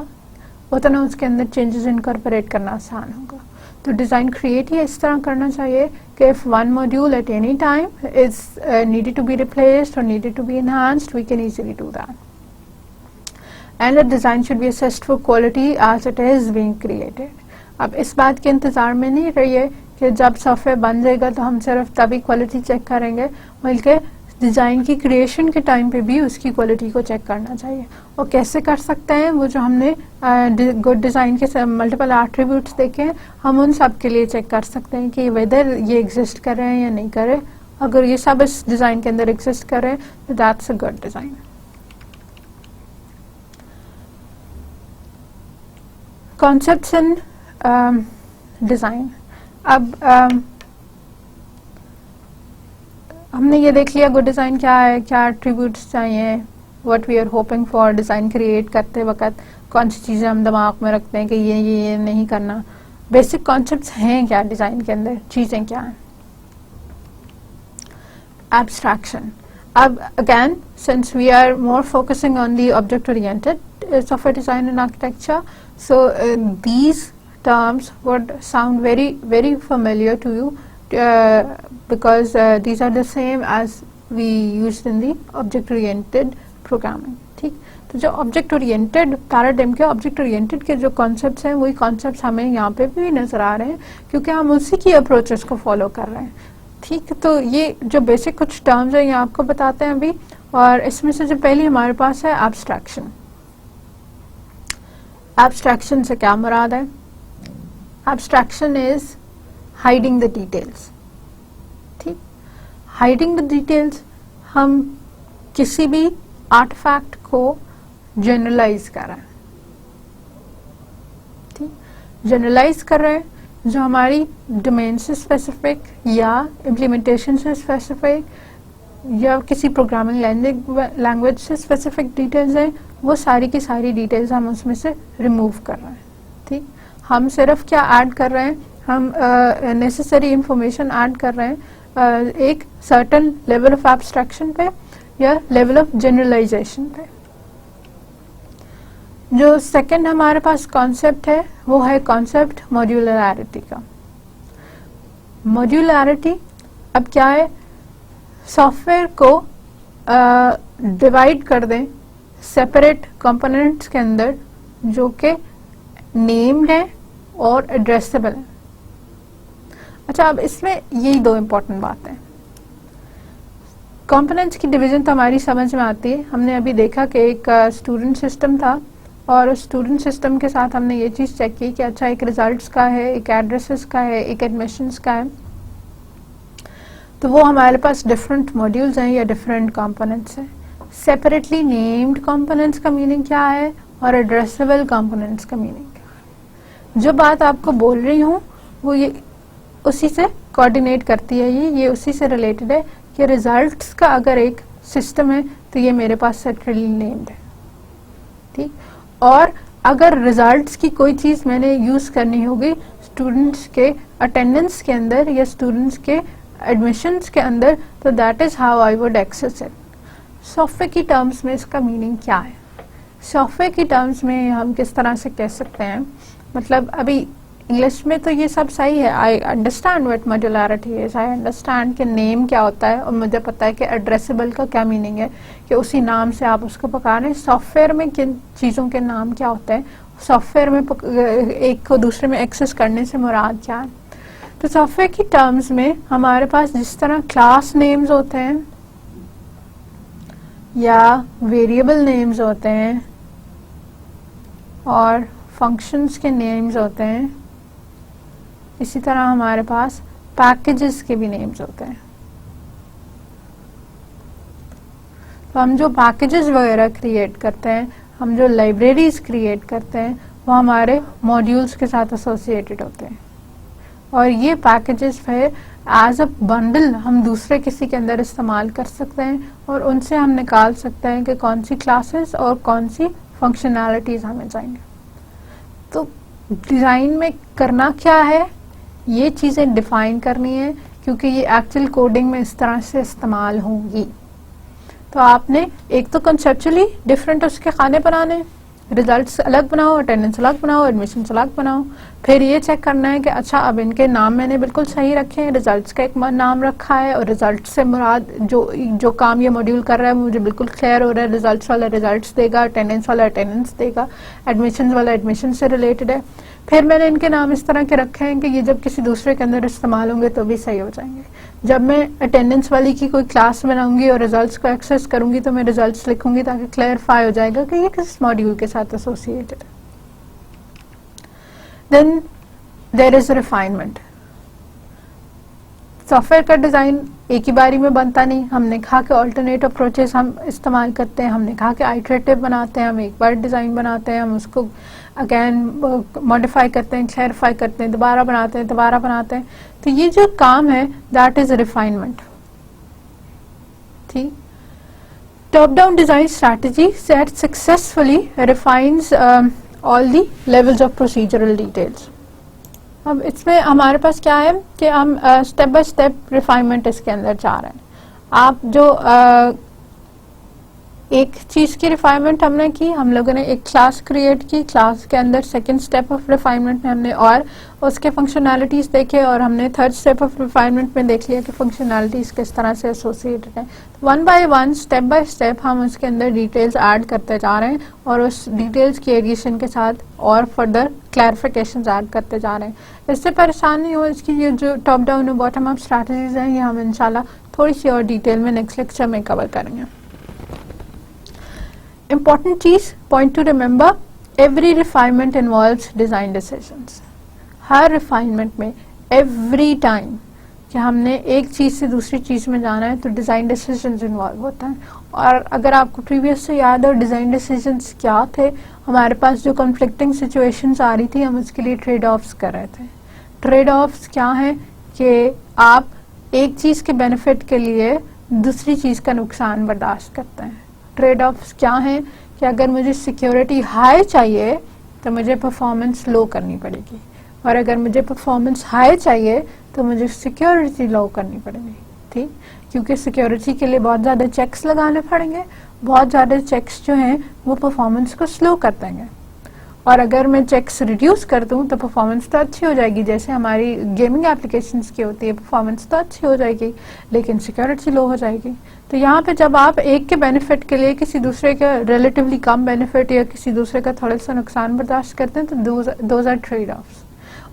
उतना उसके अंदर changes incorporate करना आसान होगा. तो design create ही इस तरह करना चाहिए कि if one module at any time is needed to be replaced or needed to be enhanced, we can easily do that. And the design should be assessed for quality as it is being created. अब इस बात के इंतज़ार में नहीं रहिए कि जब सॉफ्टवेयर बन जाएगा तो हम सिर्फ तभी क्वालिटी चेक करेंगे, बल्कि डिज़ाइन की क्रिएशन के टाइम पे भी उसकी क्वालिटी को चेक करना चाहिए। और कैसे कर सकते हैं, वो जो हमने गुड डिज़ाइन के मल्टीपल एट्रीब्यूट्स देखे हैं, हम उन सब के लिए चेक कर सकते हैं कि वेदर ये एग्जिस्ट कर रहे हैं या नहीं कर रहे। अगर ये सब इस डिज़ाइन के अंदर एग्जिस्ट कर रहे हैं तो that's a good design. Concepts in design. अब हमने ये देख लिया गुड डिज़ाइन क्या है, क्या एट्रीब्यूट्स चाहिए, what we are hoping for design create करते वक्त, कौन सी चीज़ें हम दिमाग में रखते हैं कि ये नहीं करना। बेसिक कॉन्सेप्ट्स हैं क्या डिज़ाइन के अंदर, चीज़ें क्या हैं। एब्स्ट्रैक्शन। अब again since we are more focusing on the object oriented software design and architecture, so these terms would sound very familiar to you because these are the same as we used in the object oriented programming। ठीक, तो जो object oriented paradigm के object oriented के जो concepts हैं वही concepts हमें यहाँ पे भी नजर आ रहे हैं क्योंकि हम उसी की अप्रोचेस को फॉलो कर रहे हैं। ठीक, तो ये जो बेसिक कुछ टर्म्स हैं ये आपको बताते हैं अभी, और इसमें से जो पहली हमारे पास है एब्स्ट्रैक्शन। एब्स्ट्रैक्शन से क्या मुराद है? Abstraction is hiding the details. ठीक, हाइडिंग द डिटेल्स, हम किसी भी आर्टिफैक्ट को जनरलाइज कर रहे हैं। ठीक, जनरलाइज कर रहे हैं जो हमारी डोमेन से स्पेसिफिक या इम्प्लीमेंटेशन से स्पेसिफिक या किसी प्रोग्रामिंग लैंग्वेज से स्पेसिफिक डिटेल्स हैं, वो सारी की सारी डिटेल्स हम उसमें से रिमूव कर रहे हैं। ठीक, हम सिर्फ क्या ऐड कर रहे हैं, हम नेसेसरी इंफॉर्मेशन ऐड कर रहे हैं एक सर्टेन लेवल ऑफ एब्स्ट्रैक्शन पे या लेवल ऑफ जनरलाइजेशन पे। जो सेकंड हमारे पास कॉन्सेप्ट है वो है कॉन्सेप्ट मॉड्यूलरिटी का। मॉड्यूलरिटी अब क्या है, सॉफ्टवेयर को डिवाइड कर दें सेपरेट कंपोनेंट्स के अंदर जो कि नेम्ड है और एड्रेसेबल है। अच्छा, अब इसमें यही दो इंपॉर्टेंट बातें हैं। कंपोनेंट्स की डिवीजन तो हमारी समझ में आती है, हमने अभी देखा कि एक स्टूडेंट सिस्टम था और उस स्टूडेंट सिस्टम के साथ हमने ये चीज़ चेक की कि अच्छा एक रिजल्ट्स का है, एक एड्रेसेस का है, एक एडमिशन्स का है। तो वो हमारे पास डिफरेंट मॉड्यूल्स हैं या डिफरेंट कंपोनेंट्स हैं। सेपरेटली नेम्ड कंपोनेंट्स का मीनिंग क्या है और एड्रेसेबल कंपोनेंट्स का मीनिंग क्या है। जो बात आपको बोल रही हूँ वो ये उसी से कोऑर्डिनेट करती है, ये उसी से रिलेटेड है कि रिजल्ट्स का अगर एक सिस्टम है तो ये मेरे पास सेपरेटली नेम्ड है। ठीक, और अगर रिजल्ट्स की कोई चीज़ मैंने यूज़ करनी होगी स्टूडेंट्स के अटेंडेंस के अंदर या स्टूडेंट्स के एडमिशन्स के अंदर, तो that is how I would access it. Software की टर्म्स में इसका मीनिंग क्या है? सॉफ्टवेयर की टर्म्स में हम किस तरह से कह सकते हैं, मतलब अभी इंग्लिश में तो ये सब सही है, I understand what modularity is, I understand कि नेम क्या होता है और मुझे पता है कि एड्रेसेबल का क्या मीनिंग है कि उसी नाम से आप उसको पका रहे हैं। सॉफ्टवेयर में किन चीज़ों के नाम क्या होते हैं, सॉफ्टवेयर में एक को दूसरे में एक्सेस करने से मुराद क्या है। तो सॉफ्टवेयर की टर्म्स में हमारे पास जिस तरह क्लास नेम्स होते हैं या वेरिएबल नेम्स होते हैं और फंक्शंस के नेम्स होते हैं, इसी तरह हमारे पास पैकेजेस के भी नेम्स होते हैं। तो हम जो पैकेजेस वगैरह क्रिएट करते हैं, हम जो लाइब्रेरीज क्रिएट करते हैं, वो हमारे मॉड्यूल्स के साथ एसोसिएटेड होते हैं और ये पैकेजेस फिर एज अ बंडल हम दूसरे किसी के अंदर इस्तेमाल कर सकते हैं और उनसे हम निकाल सकते हैं कि कौन सी क्लासेस और कौन सी फंक्शनैलिटीज हमें चाहिए। तो डिज़ाइन में करना क्या है, ये चीज़ें डिफाइन करनी है क्योंकि ये एक्चुअल कोडिंग में इस तरह से इस्तेमाल होंगी। तो आपने एक तो कंसेप्चुअली डिफरेंट उसके खाने बनाने, रिजल्ट्स अलग बनाओ, अटेंडेंस अलग बनाओ, एडमिशन अलग बनाओ। फिर ये चेक करना है कि अच्छा अब इनके नाम मैंने बिल्कुल सही रखे हैं, रिजल्ट्स का एक नाम रखा है और रिजल्ट से मुराद जो काम ये मॉड्यूल कर रहा है मुझे बिल्कुल क्लियर हो रहा है, रिजल्ट्स वाला रिजल्ट्स देगा, अटेंडेंस वाला अटेंडेंस देगा, एडमिशन वाला एडमिशन से रिलेटेड है। फिर मैंने इनके नाम इस तरह के रखे हैं कि ये जब किसी दूसरे के अंदर इस्तेमाल होंगे तो भी सही हो जाएंगे। जब मैं अटेंडेंस वाली की कोई क्लास बनाऊंगी और रिजल्ट्स को एक्सेस करूंगी तो मैं रिजल्ट्स लिखूंगी ताकि क्लैरिफाई हो जाएगा कि ये किस मॉड्यूल के साथ एसोसिएटेड है। Then there is refinement. Software का डिज़ाइन एक ही बारी में बनता नहीं। हमने कहा कि ऑल्टरनेट अप्रोचेस हम इस्तेमाल करते हैं, हमने कहा कि आइटरेटिव बनाते हैं, हम एक बार डिज़ाइन बनाते हैं, हम उसको अगेन मॉडिफाई करते हैं, क्लैरिफाई करते हैं, दोबारा बनाते हैं, दोबारा बनाते हैं। तो ये जो काम है दैट इज रिफाइनमेंट। ठीक, top down design strategy that successfully refines all the levels of procedural details. अब इसमें हमारे पास क्या है कि हम स्टेप बाय स्टेप रिफाइनमेंट इसके अंदर चाह रहे हैं। आप जो एक चीज की रिफाइनमेंट हमने की, हम लोगों ने एक क्लास क्रिएट की, क्लास के अंदर सेकंड स्टेप ऑफ रिफाइनमेंट में हमने और उसके फंक्शनैलिटीज देखे, और हमने थर्ड स्टेप ऑफ रिफाइनमेंट में देख लिया कि फंक्शनैलिटीज किस तरह से एसोसिएटेड है। One by one, step by step हम उसके अंदर डिटेल्स ऐड करते जा रहे हैं और उस डिटेल्स की एडिशन के साथ और फर्दर क्लैरिफिकेशंस ऐड करते जा रहे हैं। इससे परेशान नहीं हो, इसकी ये जो टॉप डाउन और बॉटम अप स्ट्रैटेजीज हैं ये हम इंशाल्लाह थोड़ी सी और डिटेल में नेक्स्ट लेक्चर में कवर करेंगे। Important चीज, point to remember, every refinement involves design decisions. Her refinement में every time कि हमने एक चीज से दूसरी चीज में जाना है तो डिजाइन डिसीजंस इन्वॉल्व होता है। और अगर आपको प्रीवियस से याद हो डिजाइन डिसीजंस क्या थे, हमारे पास जो कॉन्फ्लिक्टिंग सिचुएशंस आ रही थी हम उसके लिए ट्रेड ऑफ्स कर रहे थे। ट्रेड ऑफ्स क्या है कि आप एक चीज के बेनिफिट के लिए दूसरी चीज का नुकसान बर्दाश्त करते हैं। ट्रेड ऑफ्स क्या है कि अगर मुझे सिक्योरिटी हाई चाहिए तो मुझे परफॉर्मेंस लो करनी पड़ेगी, और अगर मुझे परफॉर्मेंस हाई चाहिए तो मुझे सिक्योरिटी लो करनी पड़ेगी। ठीक, क्योंकि सिक्योरिटी के लिए बहुत ज़्यादा चेक्स लगाने पड़ेंगे, बहुत ज़्यादा चेक्स जो हैं वो परफॉर्मेंस को स्लो कर देंगे, और अगर मैं चेक्स रिड्यूस कर दूं तो परफॉर्मेंस तो अच्छी हो जाएगी, जैसे हमारी गेमिंग एप्लीकेशंस की होती है, परफॉर्मेंस तो अच्छी हो जाएगी लेकिन सिक्योरिटी लो हो जाएगी। तो यहाँ पे जब आप एक के बेनिफिट के लिए किसी दूसरे का रिलेटिवली कम बेनिफिट या किसी दूसरे का थोड़ा सा नुकसान बर्दाश्त करते हैं तो दोज आर ट्रेड ऑफ्स।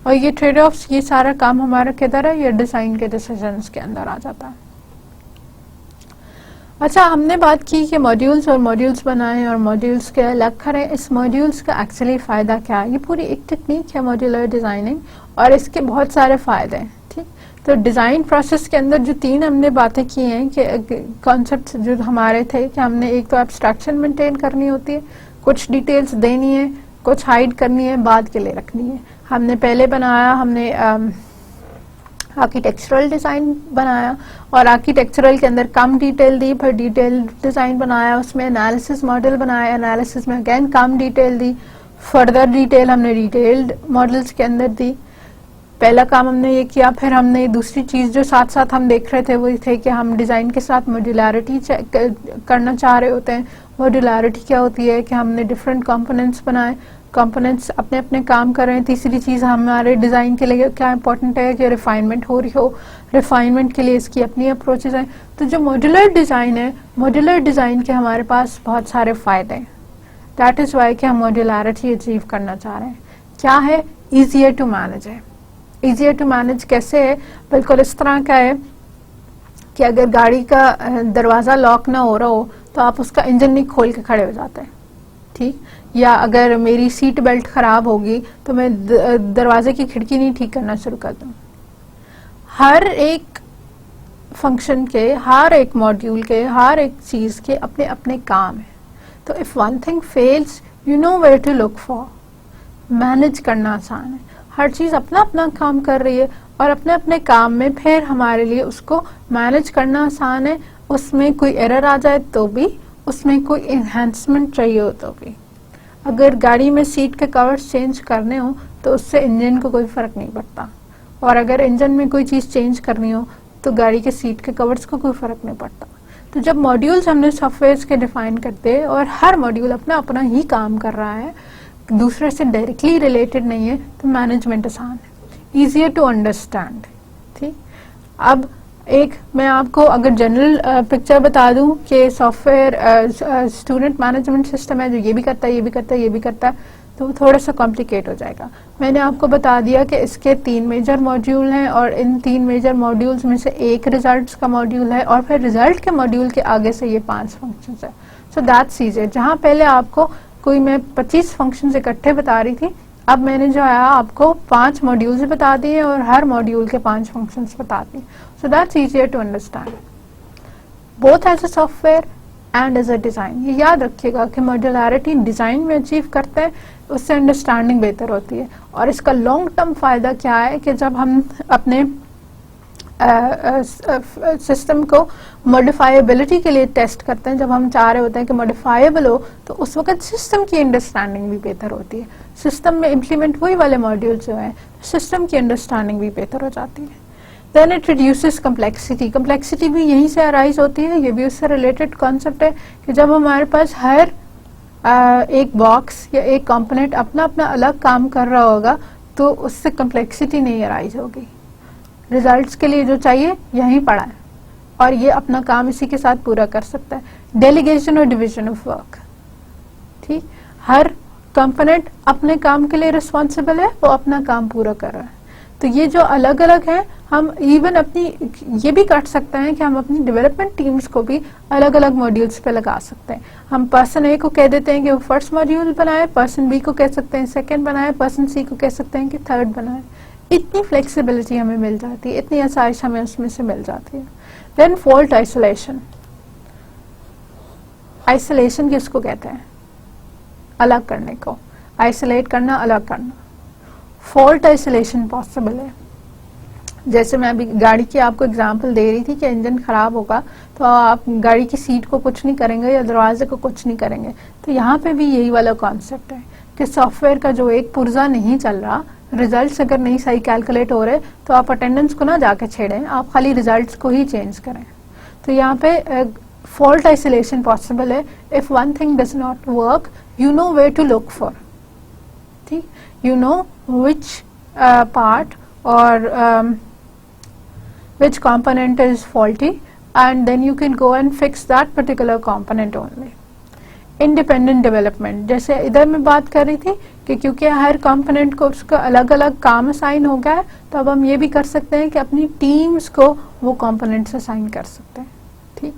और ये ट्रेड ऑफ्स, ये सारा काम हमारा किधर है, ये डिजाइन के डिसीजंस के अंदर आ जाता है। अच्छा, हमने बात की कि मॉड्यूल्स और मॉड्यूल्स बनाएं और मॉड्यूल्स के अलग करें। इस मॉड्यूल्स का एक्चुअली फ़ायदा क्या है? ये पूरी एक टेक्निक है मॉड्यूलर डिज़ाइनिंग और इसके बहुत सारे फ़ायदे हैं। ठीक, तो डिज़ाइन प्रोसेस के अंदर जो तीन हमने बातें की हैं कि कॉन्सेप्ट जो हमारे थे कि हमने एक तो एब्स्ट्रैक्शन मेंटेन करनी होती है, कुछ डिटेल्स देनी है, कुछ हाइड करनी है, बाद के लिए रखनी है। हमने पहले बनाया, हमने आर्किटेक्चरल डिज़ाइन बनाया और आर्किटेक्चरल के अंदर कम डिटेल दी, फिर डिटेल डिज़ाइन बनाया, उसमें एनालिसिस मॉडल बनाया, एनालिसिस में अगेन कम डिटेल दी, फर्दर डिटेल हमने डिटेल्ड मॉडल्स के अंदर दी। पहला काम हमने ये किया। फिर हमने दूसरी चीज़ जो साथ साथ हम देख रहे थे वो ये थे कि हम डिज़ाइन के साथ मॉड्यूलैरिटी करना चाह रहे होते हैं। मॉड्यूलैरिटी क्या होती है कि हमने डिफरेंट कंपोनेंट्स बनाए, कंपोनेंट्स अपने अपने काम कर रहे हैं। तीसरी चीज़ हमारे डिज़ाइन के लिए क्या इंपॉर्टेंट है कि रिफाइनमेंट हो रही हो, रिफाइनमेंट के लिए इसकी अपनी अप्रोचेज हैं। तो जो मॉड्यूलर डिज़ाइन है, मॉड्यूलर डिज़ाइन के हमारे पास बहुत सारे फ़ायदे हैं। दैट इज़ वाई कि हम मॉड्यूलैरिटी अचीव करना चाह रहे हैं। क्या है? ईजियर टू मैनेज है। ईजियर टू मैनेज कैसे है? बिल्कुल इस तरह का है कि अगर गाड़ी का दरवाज़ा लॉक ना हो रहा हो तो आप उसका इंजन नहीं खोल के खड़े हो जाते हैं। ठीक, या अगर मेरी सीट बेल्ट खराब होगी तो मैं दरवाजे की खिड़की नहीं ठीक करना शुरू कर दूँ। हर एक फंक्शन के, हर एक मॉड्यूल के, हर एक चीज़ के अपने अपने काम है। तो if one thing fails you know where to look for. Manage करना आसान है, हर चीज़ अपना अपना काम कर रही है और अपने अपने काम में फिर हमारे लिए उसको मैनेज करना आसान है। उसमें कोई एरर आ जाए तो भी, उसमें कोई इन्हेंसमेंट चाहिए हो तो भी। अगर गाड़ी में सीट के कवर्स चेंज करने हो तो उससे इंजन को कोई फ़र्क नहीं पड़ता, और अगर इंजन में कोई चीज़ चेंज करनी हो तो गाड़ी के सीट के कवर्स को कोई फ़र्क नहीं पड़ता। तो जब मॉड्यूल्स हमने सॉफ्टवेयर के डिफ़ाइन करते हैं और हर मॉड्यूल अपना अपना ही काम कर रहा है, दूसरे से डायरेक्टली रिलेटेड नहीं है, तो मैनेजमेंट आसान है, ईजियर टू अंडरस्टैंड। ठीक, अब एक मैं आपको अगर जनरल पिक्चर बता दूं कि सॉफ्टवेयर स्टूडेंट मैनेजमेंट सिस्टम है जो ये भी करता है, ये भी करता है, ये भी करता है, तो थोड़ा सा कॉम्प्लिकेट हो जाएगा। मैंने आपको बता दिया कि इसके 3 मेजर मॉड्यूल हैं और इन 3 मेजर मॉड्यूल्स में से एक रिजल्ट्स का मॉड्यूल है और फिर रिजल्ट के मॉड्यूल के आगे से ये 5 फंक्शंस है। So that's easy. जहाँ पहले आपको कोई मैं 25 फंक्शंस इकट्ठे बता रही थी, अब मैंने जो है आपको 5 मॉड्यूल्स बता दिए और हर मॉड्यूल के 5 फंक्शंस बता दिए। So that's easier to understand both as a software and as a design. ये याद रखिएगा कि मॉड्यूलैरिटी डिज़ाइन में अचीव करते हैं, उससे अंडरस्टैंडिंग बेहतर होती है। और इसका लॉन्ग टर्म फ़ायदा क्या है कि जब हम अपने सिस्टम को मॉडिफाइबिलिटी के लिए टेस्ट करते हैं, जब हम चाह रहे होते हैं कि मॉडिफाइबल हो, तो उस वक्त सिस्टम की अंडरस्टैंडिंग भी बेहतर होती है। सिस्टम में इम्प्लीमेंट वही वाले मॉड्यूल जो हैं, सिस्टम की अंडरस्टैंडिंग भी बेहतर हो जाती है। Then it reduces complexity. Complexity भी यहीं से अराइज होती है, ये भी उससे रिलेटेड कॉन्सेप्ट है कि जब हमारे पास हर एक बॉक्स या एक कंपोनेंट अपना अपना अलग काम कर रहा होगा तो उससे कम्प्लेक्सिटी नहीं अराइज होगी। रिजल्ट्स के लिए जो चाहिए यहीं पड़ा है और ये अपना काम इसी के साथ पूरा कर सकता है। डेलीगेशन और डिवीजन ऑफ वर्क, ठीक, हर कंपोनेंट अपने काम के लिए रिस्पॉन्सिबल है, वो अपना काम पूरा कर रहा है। तो ये जो अलग अलग है, हम इवन अपनी ये भी कर सकते हैं कि हम अपनी डेवलपमेंट टीम्स को भी अलग अलग मॉड्यूल्स पे लगा सकते हैं। हम पर्सन ए को कह देते हैं कि वो फर्स्ट मॉड्यूल बनाए, पर्सन बी को कह सकते हैं सेकंड बनाए, पर्सन सी को कह सकते हैं कि थर्ड बनाए। इतनी फ्लेक्सिबिलिटी हमें मिल जाती है, इतनी आसाइश हमें उसमें से मिल जाती है। Then fault isolation. आइसोलेशन किसको कहते हैं? अलग करने को, आइसोलेट करना, अलग करना। फॉल्ट आइसोलेशन पॉसिबल है। जैसे मैं अभी गाड़ी की आपको एग्जांपल दे रही थी कि इंजन खराब होगा तो आप गाड़ी की सीट को कुछ नहीं करेंगे या दरवाजे को कुछ नहीं करेंगे, तो यहाँ पे भी यही वाला कॉन्सेप्ट है कि सॉफ्टवेयर का जो एक पुर्जा नहीं चल रहा, रिजल्ट्स अगर नहीं सही कैलकुलेट हो रहे तो आप अटेंडेंस को ना जाके छेड़ें, आप खाली रिजल्ट्स को ही चेंज करें। तो यहाँ पे फॉल्ट आइसोलेशन पॉसिबल है। If one thing does not work, you know where to look for, ठीक, you know which part or which component is faulty, and then you can go and fix that particular component only. Independent development, जैसे इधर मैं बात कर रही थी कि क्योंकि हर कंपोनेंट को उसका अलग अलग काम असाइन हो गया है, तो अब हम ये भी कर सकते हैं कि अपनी टीम्स को वो कंपोनेंट्स असाइन कर सकते हैं, ठीक।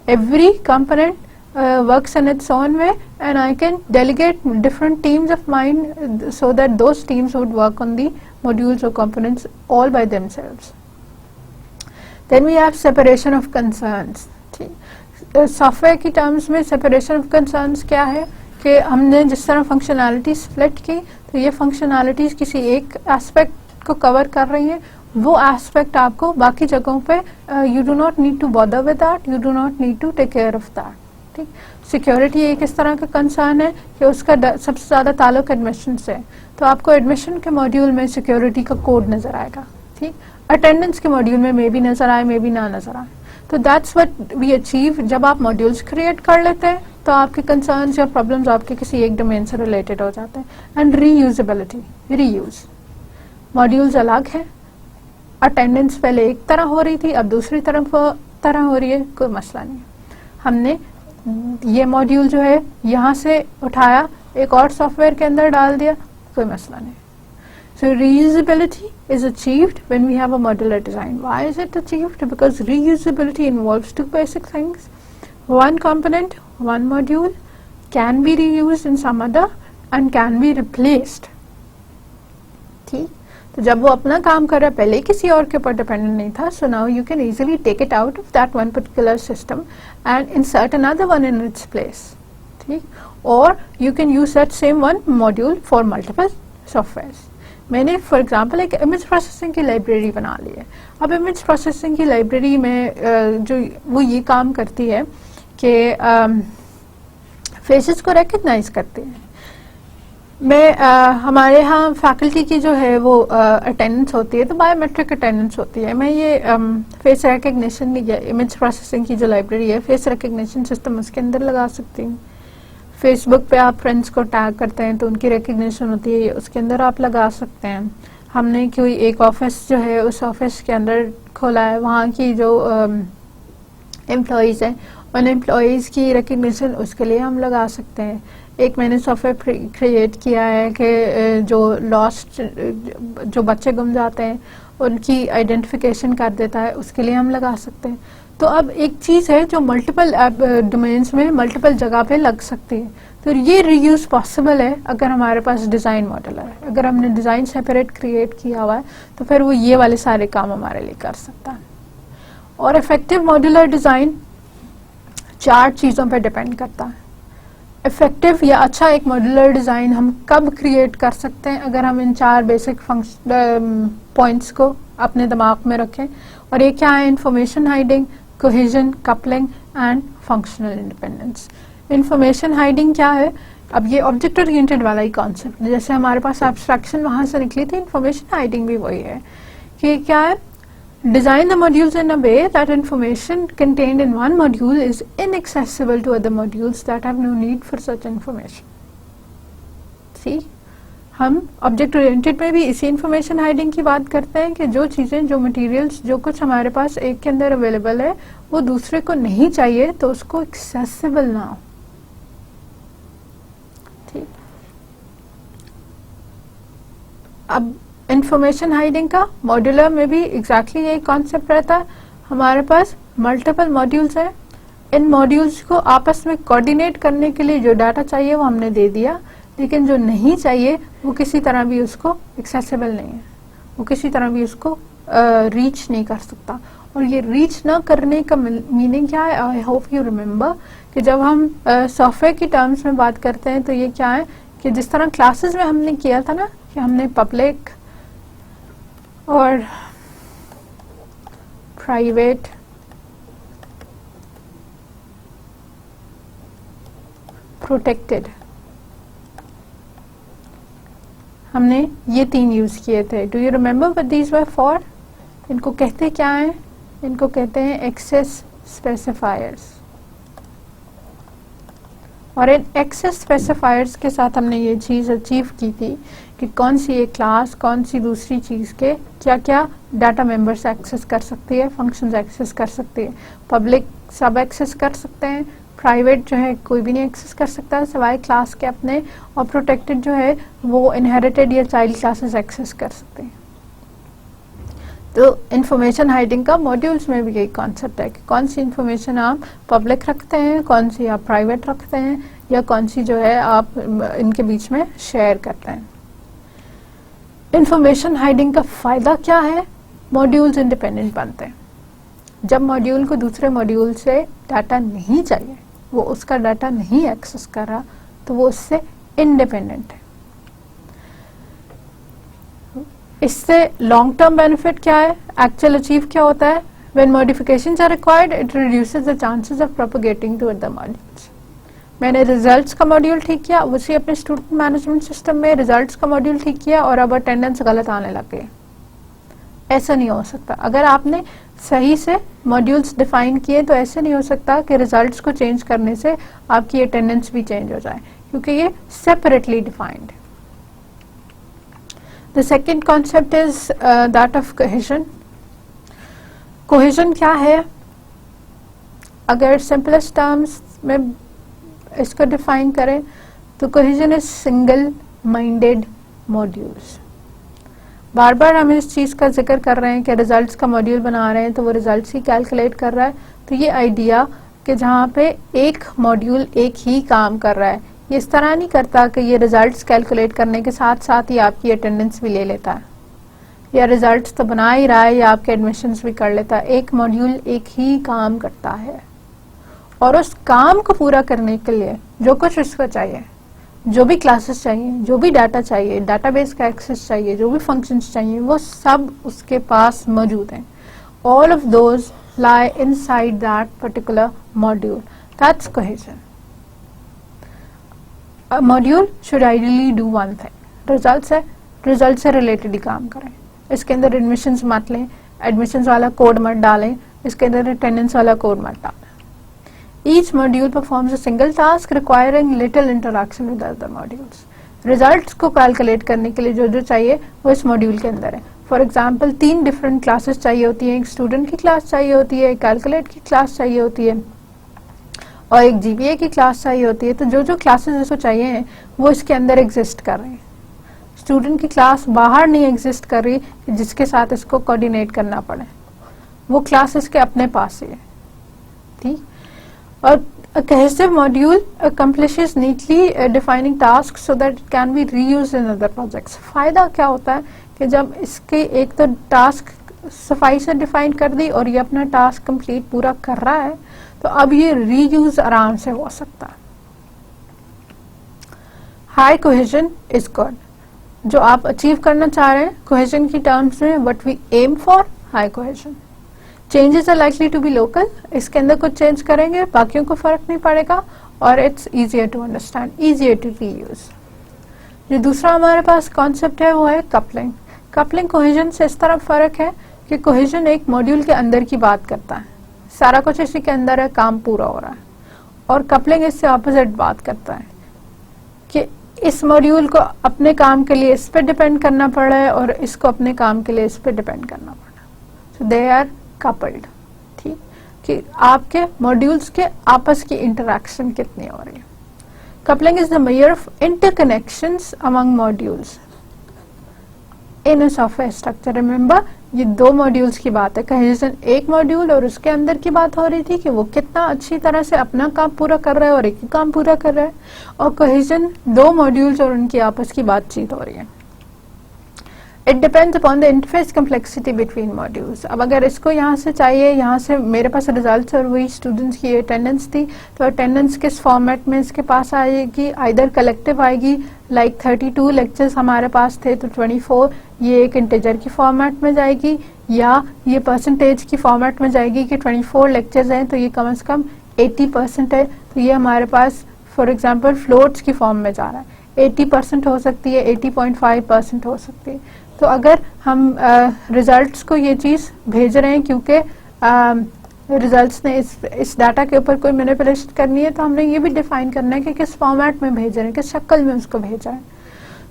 Every component works in its own way and I can delegate different teams of mine so that those teams would work on the modules or components all by themselves. Then we have separation of concerns. Software की terms में separation of concerns क्या है कि हमने जिस तरह functionality split की, तो ये फंक्शनैलिटीज किसी एक एस्पेक्ट को कवर कर रही हैं, वो एस्पेक्ट आपको बाकी जगहों पे you do not need to bother with that, you do not need to take care of that, ठीक। सिक्योरिटी एक इस तरह का कंसर्न है कि उसका सबसे ज्यादा ताल्लुक एडमिशन से है, तो आपको एडमिशन के मॉड्यूल में सिक्योरिटी का कोड नजर आएगा, ठीक। अटेंडेंस के मॉड्यूल में मे बी नजर आए, मे बी ना नजर आए। तो दैट्स व्हाट वी अचीव जब आप मॉड्यूल्स क्रिएट कर लेते हैं, तो आपके कंसर्न्स या प्रॉब्लम्स आपके किसी एक डोमेन से रिलेटेड हो जाते हैं। एंड रीयूजेबिलिटी, रीयूज, मॉड्यूल्स अलग है, अटेंडेंस पहले एक तरह हो रही थी, अब दूसरी तरह हो रही है, कोई मसला नहीं। हमने ये मॉड्यूल जो है यहाँ से उठाया, एक और सॉफ्टवेयर के अंदर डाल दिया, कोई मसला नहीं। So reusability is achieved when we have a modular design. Why is it achieved? Because reusability involves two basic things. One component, one module can be reused in some other and can be replaced. ठीक, तो जब वो अपना काम कर रहा है, पहले किसी और के ऊपर डिपेंडेंट नहीं था, so now you can easily take it out of that one particular system and insert another one in its place. ठीक, or you can use that same one module for multiple softwares. मैंने for example एक image processing की library बना ली है। अब image processing की library में जो वो ये काम करती है कि फेसेस को रिकग्नाइज करती है। मैं हमारे यहाँ फैकल्टी की जो है वो अटेंडेंस होती है, तो बायोमेट्रिक अटेंडेंस होती है। मैं ये फेस रिकग्निशन या इमेज प्रोसेसिंग की जो लाइब्रेरी है, फेस रिकग्निशन सिस्टम उसके अंदर लगा सकती हूँ। फेसबुक पे आप फ्रेंड्स को टैग करते हैं तो उनकी रिकग्निशन होती है, उसके अंदर आप लगा सकते हैं। हमने कोई एक ऑफिस जो है उस ऑफिस के अंदर खोला है, वहाँ की जो एम्प्लॉयज़ हैं उन एम्प्लॉयज़ की रिकग्निशन उसके लिए हम लगा सकते हैं। एक मैंने सॉफ्टवेयर क्रिएट किया है कि जो लॉस्ट, जो बच्चे गुम जाते हैं उनकी आइडेंटिफिकेशन कर देता है, उसके लिए हम लगा सकते हैं। तो अब एक चीज़ है जो मल्टीपल डोमेन्स में मल्टीपल जगह पे लग सकती है, तो ये रीयूज पॉसिबल है अगर हमारे पास डिज़ाइन मॉडल है। अगर हमने डिज़ाइन सेपरेट क्रिएट किया हुआ है तो फिर वो ये वाले सारे काम हमारे लिए कर सकता है। और इफेक्टिव मॉड्यूलर डिज़ाइन 4 चीज़ों पर डिपेंड करता है। इफेक्टिव या अच्छा एक मॉड्यूलर डिज़ाइन हम कब क्रिएट कर सकते हैं, अगर हम इन 4 बेसिक पॉइंट्स को अपने दिमाग में रखें। और ये क्या है? Information hiding, cohesion, coupling and functional independence. Information hiding क्या है? अब ये ऑब्जेक्ट ओरिएंटेड वाला ही कॉन्सेप्ट, जैसे हमारे पास एब्स्ट्रैक्शन वहां से निकली थी, इंफॉर्मेशन हाइडिंग भी वही है कि क्या है? Design the modules in a way that information contained in one module is inaccessible to other modules that have no need for such information. See, हम ऑब्जेक्ट ओरिएंटेड में भी इसी इंफॉर्मेशन हाइडिंग की बात करते हैं कि जो चीज़ें, जो मटेरियल्स, जो कुछ हमारे पास एक के अंदर अवेलेबल है वो दूसरे को नहीं चाहिए तो उसको एक्सेसिबल ना हो। ठीक, अब इंफॉर्मेशन हाइडिंग का मॉड्यूलर में भी एग्जैक्टली यही कॉन्सेप्ट रहता है। हमारे पास मल्टीपल मॉड्यूल्स हैं, इन मॉड्यूल्स को आपस में कोऑर्डिनेट करने के लिए जो डाटा चाहिए वो हमने दे दिया, लेकिन जो नहीं चाहिए वो किसी तरह भी उसको एक्सेसिबल नहीं है, वो किसी तरह भी उसको रीच नहीं कर सकता। और ये रीच ना करने का मीनिंग क्या है? आई होप यू रिमेम्बर कि जब हम सॉफ्टवेयर की टर्म्स में बात करते हैं तो ये क्या है कि जिस तरह क्लासेस में हमने किया था ना कि हमने पब्लिक और प्राइवेट, प्रोटेक्टेड, हमने ये 3 यूज किए थे। Do you remember what these were for? इनको कहते क्या हैं? इनको कहते हैं एक्सेस स्पेसिफायर्स। और इन एक्सेस स्पेसिफायर्स के साथ हमने ये चीज़ अचीव की थी कि कौन सी एक क्लास कौन सी दूसरी चीज़ के क्या क्या डाटा मेंबर्स एक्सेस कर सकती है, फंक्शंस एक्सेस कर सकती है। पब्लिक सब एक्सेस कर सकते हैं, प्राइवेट जो है कोई भी नहीं एक्सेस कर सकता है सिवाय क्लास के अपने, और प्रोटेक्टेड जो है वो इनहेरिटेड या चाइल्ड क्लासेस एक्सेस कर सकते हैं। तो इंफॉर्मेशन हाइडिंग का मॉड्यूल्स में भी यही कॉन्सेप्ट है कि कौन सी इंफॉर्मेशन आप पब्लिक रखते हैं, कौन सी आप प्राइवेट रखते हैं, या कौन सी जो है आप इनके बीच में शेयर करते हैं। इंफॉर्मेशन हाइडिंग का फायदा क्या है? मॉड्यूल्स इंडिपेंडेंट बनते हैं। जब मॉड्यूल को दूसरे मॉड्यूल से डाटा नहीं चाहिए, वो उसका डाटा नहीं एक्सेस कर रहा, तो वो उससे इंडिपेंडेंट है। इससे लॉन्ग टर्म बेनिफिट क्या है? एक्चुअल अचीव क्या होता है? When modifications are required it reduces the chances of propagating to other modules. मैंने रिजल्ट्स का मॉड्यूल ठीक किया, उसी अपने स्टूडेंट मैनेजमेंट सिस्टम में रिजल्ट्स का मॉड्यूल ठीक किया और अब अटेंडेंस गलत आने लग गई। ऐसा नहीं हो सकता। अगर आपने सही से मॉड्यूल्स डिफाइन किए तो ऐसे नहीं हो सकता कि रिजल्ट्स को चेंज करने से आपकी अटेंडेंस भी चेंज हो जाए, क्योंकि ये सेपरेटली डिफाइंड है। The second concept is that of cohesion. Cohesion क्या है? अगर सिंपलेस्ट टर्म्स में इसको डिफाइन करें तो cohesion is single minded modules. बार बार हम इस चीज़ का जिक्र कर रहे हैं कि रिजल्ट्स का मॉड्यूल बना रहे हैं तो वो रिजल्ट्स ही कैलकुलेट कर रहा है। तो ये आइडिया कि जहाँ पे एक मॉड्यूल एक ही काम कर रहा है, ये इस तरह नहीं करता कि ये रिजल्ट्स कैलकुलेट करने के साथ साथ ही आपकी अटेंडेंस भी ले लेता है, या रिजल्ट्स तो बना ही रहा है या आपके एडमिशन्स भी कर लेता है। एक मॉड्यूल एक ही काम करता है और उस काम को पूरा करने के लिए जो कुछ उसको चाहिए, जो भी क्लासेस चाहिए, जो भी डाटा चाहिए, डाटाबेस का एक्सेस चाहिए, जो भी फंक्शंस चाहिए, वो सब उसके पास मौजूद हैं। All of those lie inside that particular module. That's cohesion. A module should ideally do one thing. Result से रिलेटेड ही काम करें। इसके अंदर एडमिशन्स मत लें, एडमिशन्स वाला कोड मत डालें, इसके अंदर अटेंडेंस वाला कोड मत डालें। Each module performs a single task requiring little interaction with other modules. Results को कैलकुलेट करने के लिए जो जो चाहिए वो इस मॉड्यूल के अंदर है। फॉर एग्जाम्पल 3 डिफरेंट क्लासेस चाहिए होती हैं, एक स्टूडेंट की क्लास चाहिए होती है, एक कैलकुलेट की क्लास चाहिए होती है, और एक GPA की क्लास चाहिए होती है, तो जो जो क्लासेस इसको चाहिए हैं वो इसके अंदर एग्जिस्ट कर रही है। स्टूडेंट की क्लास बाहर नहीं एग्जिस्ट कर रही जिसके साथ इसको कोऑर्डिनेट करना पड़े, वो क्लास इसके अपने पास ही है, ठीक। और a cohesive module accomplishes neatly defining tasks so that it can be reused in other projects। फायदा क्या होता है कि जब इसके एक तो टास्क सफाई से डिफाइन कर दी और ये अपना टास्क कंप्लीट पूरा कर रहा है, तो अब ये रीयूज आराम से हो सकता है। हाई कोहेजन इज गुड, जो आप अचीव करना चाह रहे हैं कोहेजन की टर्म्स में, what we aim for high cohesion. Changes are likely to be local, इसके अंदर कुछ चेंज करेंगे बाकियों को फर्क नहीं पड़ेगा, और it's easier to understand, easier to reuse. जो दूसरा हमारे पास कॉन्सेप्ट है वो है कपलिंग। कपलिंग कोहेजन से इस तरह फर्क है कि कोहेजन एक मॉड्यूल के अंदर की बात करता है, सारा कुछ इसी के अंदर है, काम पूरा हो रहा है, और कपलिंग इससे ऑपोजिट बात करता है कि इस मॉड्यूल को अपने काम के लिए इस पे डिपेंड करना पड़ा है और इसको अपने काम के लिए इस पे डिपेंड करना पड़ा। सो दे आर कपल्ड, ठीक, कि आपके मॉड्यूल्स के आपस की इंटरैक्शन कितनी हो रही है। Coupling is the measure of interconnections among modules in a software structure. Remember, ये दो मॉड्यूल्स की बात है। कोहेजन एक मॉड्यूल और उसके अंदर की बात हो रही थी कि वो कितना अच्छी तरह से अपना काम पूरा कर रहा है और एक ही काम पूरा कर रहा है, और कोहेजन दो मॉड्यूल्स और उनकी आपस की बातचीत हो रही है। It depends upon the interface complexity between modules. अब अगर इसको यहाँ से चाहिए, यहाँ से मेरे पास रिजल्ट्स और वही स्टूडेंट्स की अटेंडेंस थी, तो अटेंडेंस किस फॉर्मेट में इसके पास आएगी, आइदर कलेक्टिव आएगी, लाइक 32 लेक्चर्स हमारे पास थे तो 24 ये एक इंटीजर की फॉर्मेट में जाएगी, या ये परसेंटेज की फॉर्मेट में जाएगी कि 24 लेक्चर्स हैं तो ये कम से कम 80% है, तो ये हमारे पास फॉर एग्जांपल फ्लोट्स की फॉर्म में जा रहा है। 80% हो सकती है, 80.5% हो सकती है। तो अगर हम रिजल्ट्स को ये चीज़ भेज रहे हैं क्योंकि रिजल्ट्स ने इस डाटा के ऊपर कोई मैनिपुलेशन करनी है, तो हमने ये भी डिफाइन करना है कि किस फॉर्मेट में भेज रहे हैं, किस शक्ल में उसको भेजा है।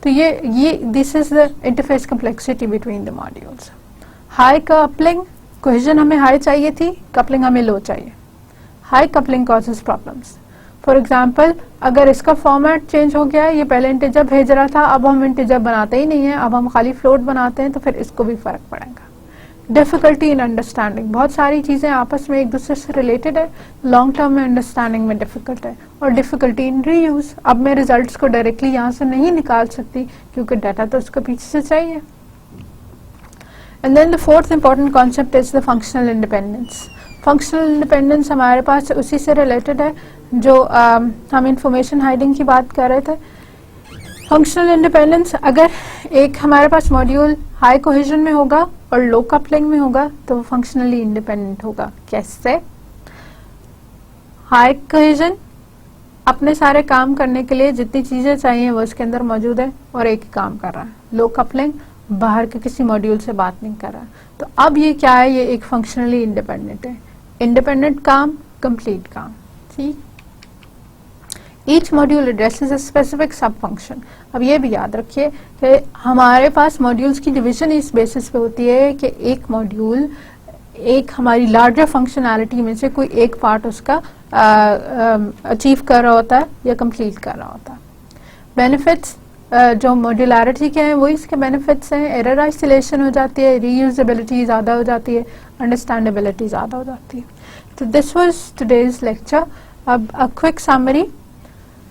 तो ये this is the interface complexity between the modules. High coupling, cohesion हमें हाई चाहिए थी, कपलिंग हमें लो चाहिए। High coupling causes problems. For example, अगर इसका फॉर्मेट चेंज हो गया है, ये पहले इंटीजर भेज रहा था, अब हम इंटीजर बनाते ही नहीं है, अब हम खाली फ्लोट बनाते हैं, तो फिर इसको भी फर्क पड़ेगा। डिफिकल्टी इन अंडरस्टैंडिंग, बहुत सारी चीजें आपस में एक दूसरे से रिलेटेड है, लॉन्ग टर्म में अंडरस्टैंडिंग में डिफिकल्ट है। और डिफिकल्टी इन रीयूज, अब मैं रिजल्ट्स को डायरेक्टली यहाँ से नहीं निकाल सकती क्योंकि डाटा तो उसको पीछे से चाहिए। And then the fourth important concept is the functional independence. Functional independence हमारे पास उसी से रिलेटेड है जो हम इंफॉर्मेशन हाइडिंग की बात कर रहे थे। फंक्शनल इंडिपेंडेंस, अगर एक हमारे पास मॉड्यूल हाई कोहेजन में होगा और लो कपलिंग में होगा तो वो फंक्शनली इंडिपेंडेंट होगा। कैसे? हाई कोहेजन अपने सारे काम करने के लिए जितनी चीजें चाहिए वो इसके अंदर मौजूद है और एक ही काम कर रहा है। लो कपलिंग बाहर के किसी मॉड्यूल से बात नहीं कर रहा। तो अब ये क्या है, ये एक फंक्शनली इंडिपेंडेंट है। इंडिपेंडेंट काम, कंप्लीट काम, ठीक। Each module addresses a specific सब फंक्शन। अब ये भी याद रखिए कि हमारे पास मॉड्यूल्स की डिवीजन इस बेसिस पे होती है कि एक मॉड्यूल एक हमारी लार्जर फंक्शनैलिटी में से कोई एक पार्ट उसका अचीव कर रहा होता है या कंप्लीट कर रहा होता है। बेनिफिट्स जो मॉड्यूलैरिटी के हैं वही इसके बेनिफिट्स हैं। एरर आइसोलेशन हो जाती है, रीयूजेबिलिटी ज़्यादा हो जाती है, अंडरस्टैंडेबिलिटी ज़्यादा हो जाती है। तो दिस वाज टुडेज लेक्चर। अब अ क्विक समरी,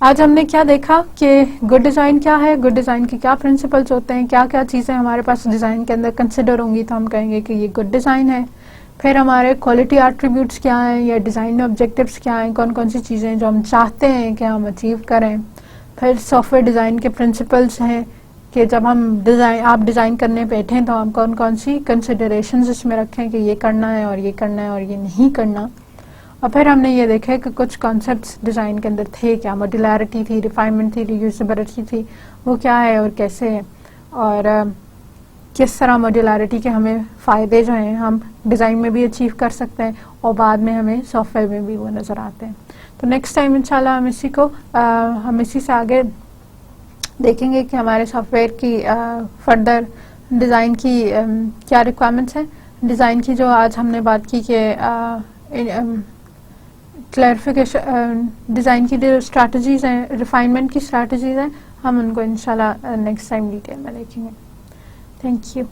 आज हमने क्या देखा कि गुड डिज़ाइन क्या है, गुड डिज़ाइन के क्या प्रिंसिपल्स होते हैं, क्या क्या चीज़ें हमारे पास डिज़ाइन के अंदर कंसिडर होंगी तो हम कहेंगे कि ये गुड डिज़ाइन है। फिर हमारे क्वालिटी एट्रीब्यूट्स क्या हैं या डिज़ाइन ऑब्जेक्टिव्स क्या हैं, कौन कौन सी चीज़ें जो हम चाहते हैं कि हम अचीव करें। फिर सॉफ्टवेयर डिज़ाइन के प्रिंसिपल्स हैं कि जब हम आप डिज़ाइन करने बैठें तो हम कौन कौन सी कंसिडरेशंस इसमें रखें कि ये करना है और ये करना है और ये नहीं करना। और फिर हमने ये देखा कि कुछ कॉन्सेप्ट्स डिज़ाइन के अंदर थे क्या, मॉड्यूलैरिटी थी, रिफाइनमेंट थी, रीयूजेबिलिटी थी, वो क्या है और कैसे है, और किस तरह मॉड्यूलैरिटी के हमें फ़ायदे जो हैं हम डिज़ाइन में भी अचीव कर सकते हैं और बाद में हमें सॉफ्टवेयर में भी वो नज़र आते हैं। तो नेक्स्ट टाइम इंशाल्लाह हम इसी से आगे देखेंगे कि हमारे सॉफ्टवेयर की फर्दर डिज़ाइन की क्या रिक्वायरमेंट्स हैं। डिज़ाइन की जो आज हमने बात की कि क्लैरिफिकेशन डिज़ाइन की जो स्ट्रैटेजीज़ हैं, रिफाइनमेंट की स्ट्रैटेजीज़ हैं, हम उनको इंशाल्लाह नेक्स्ट टाइम डिटेल में देखेंगे। Thank you.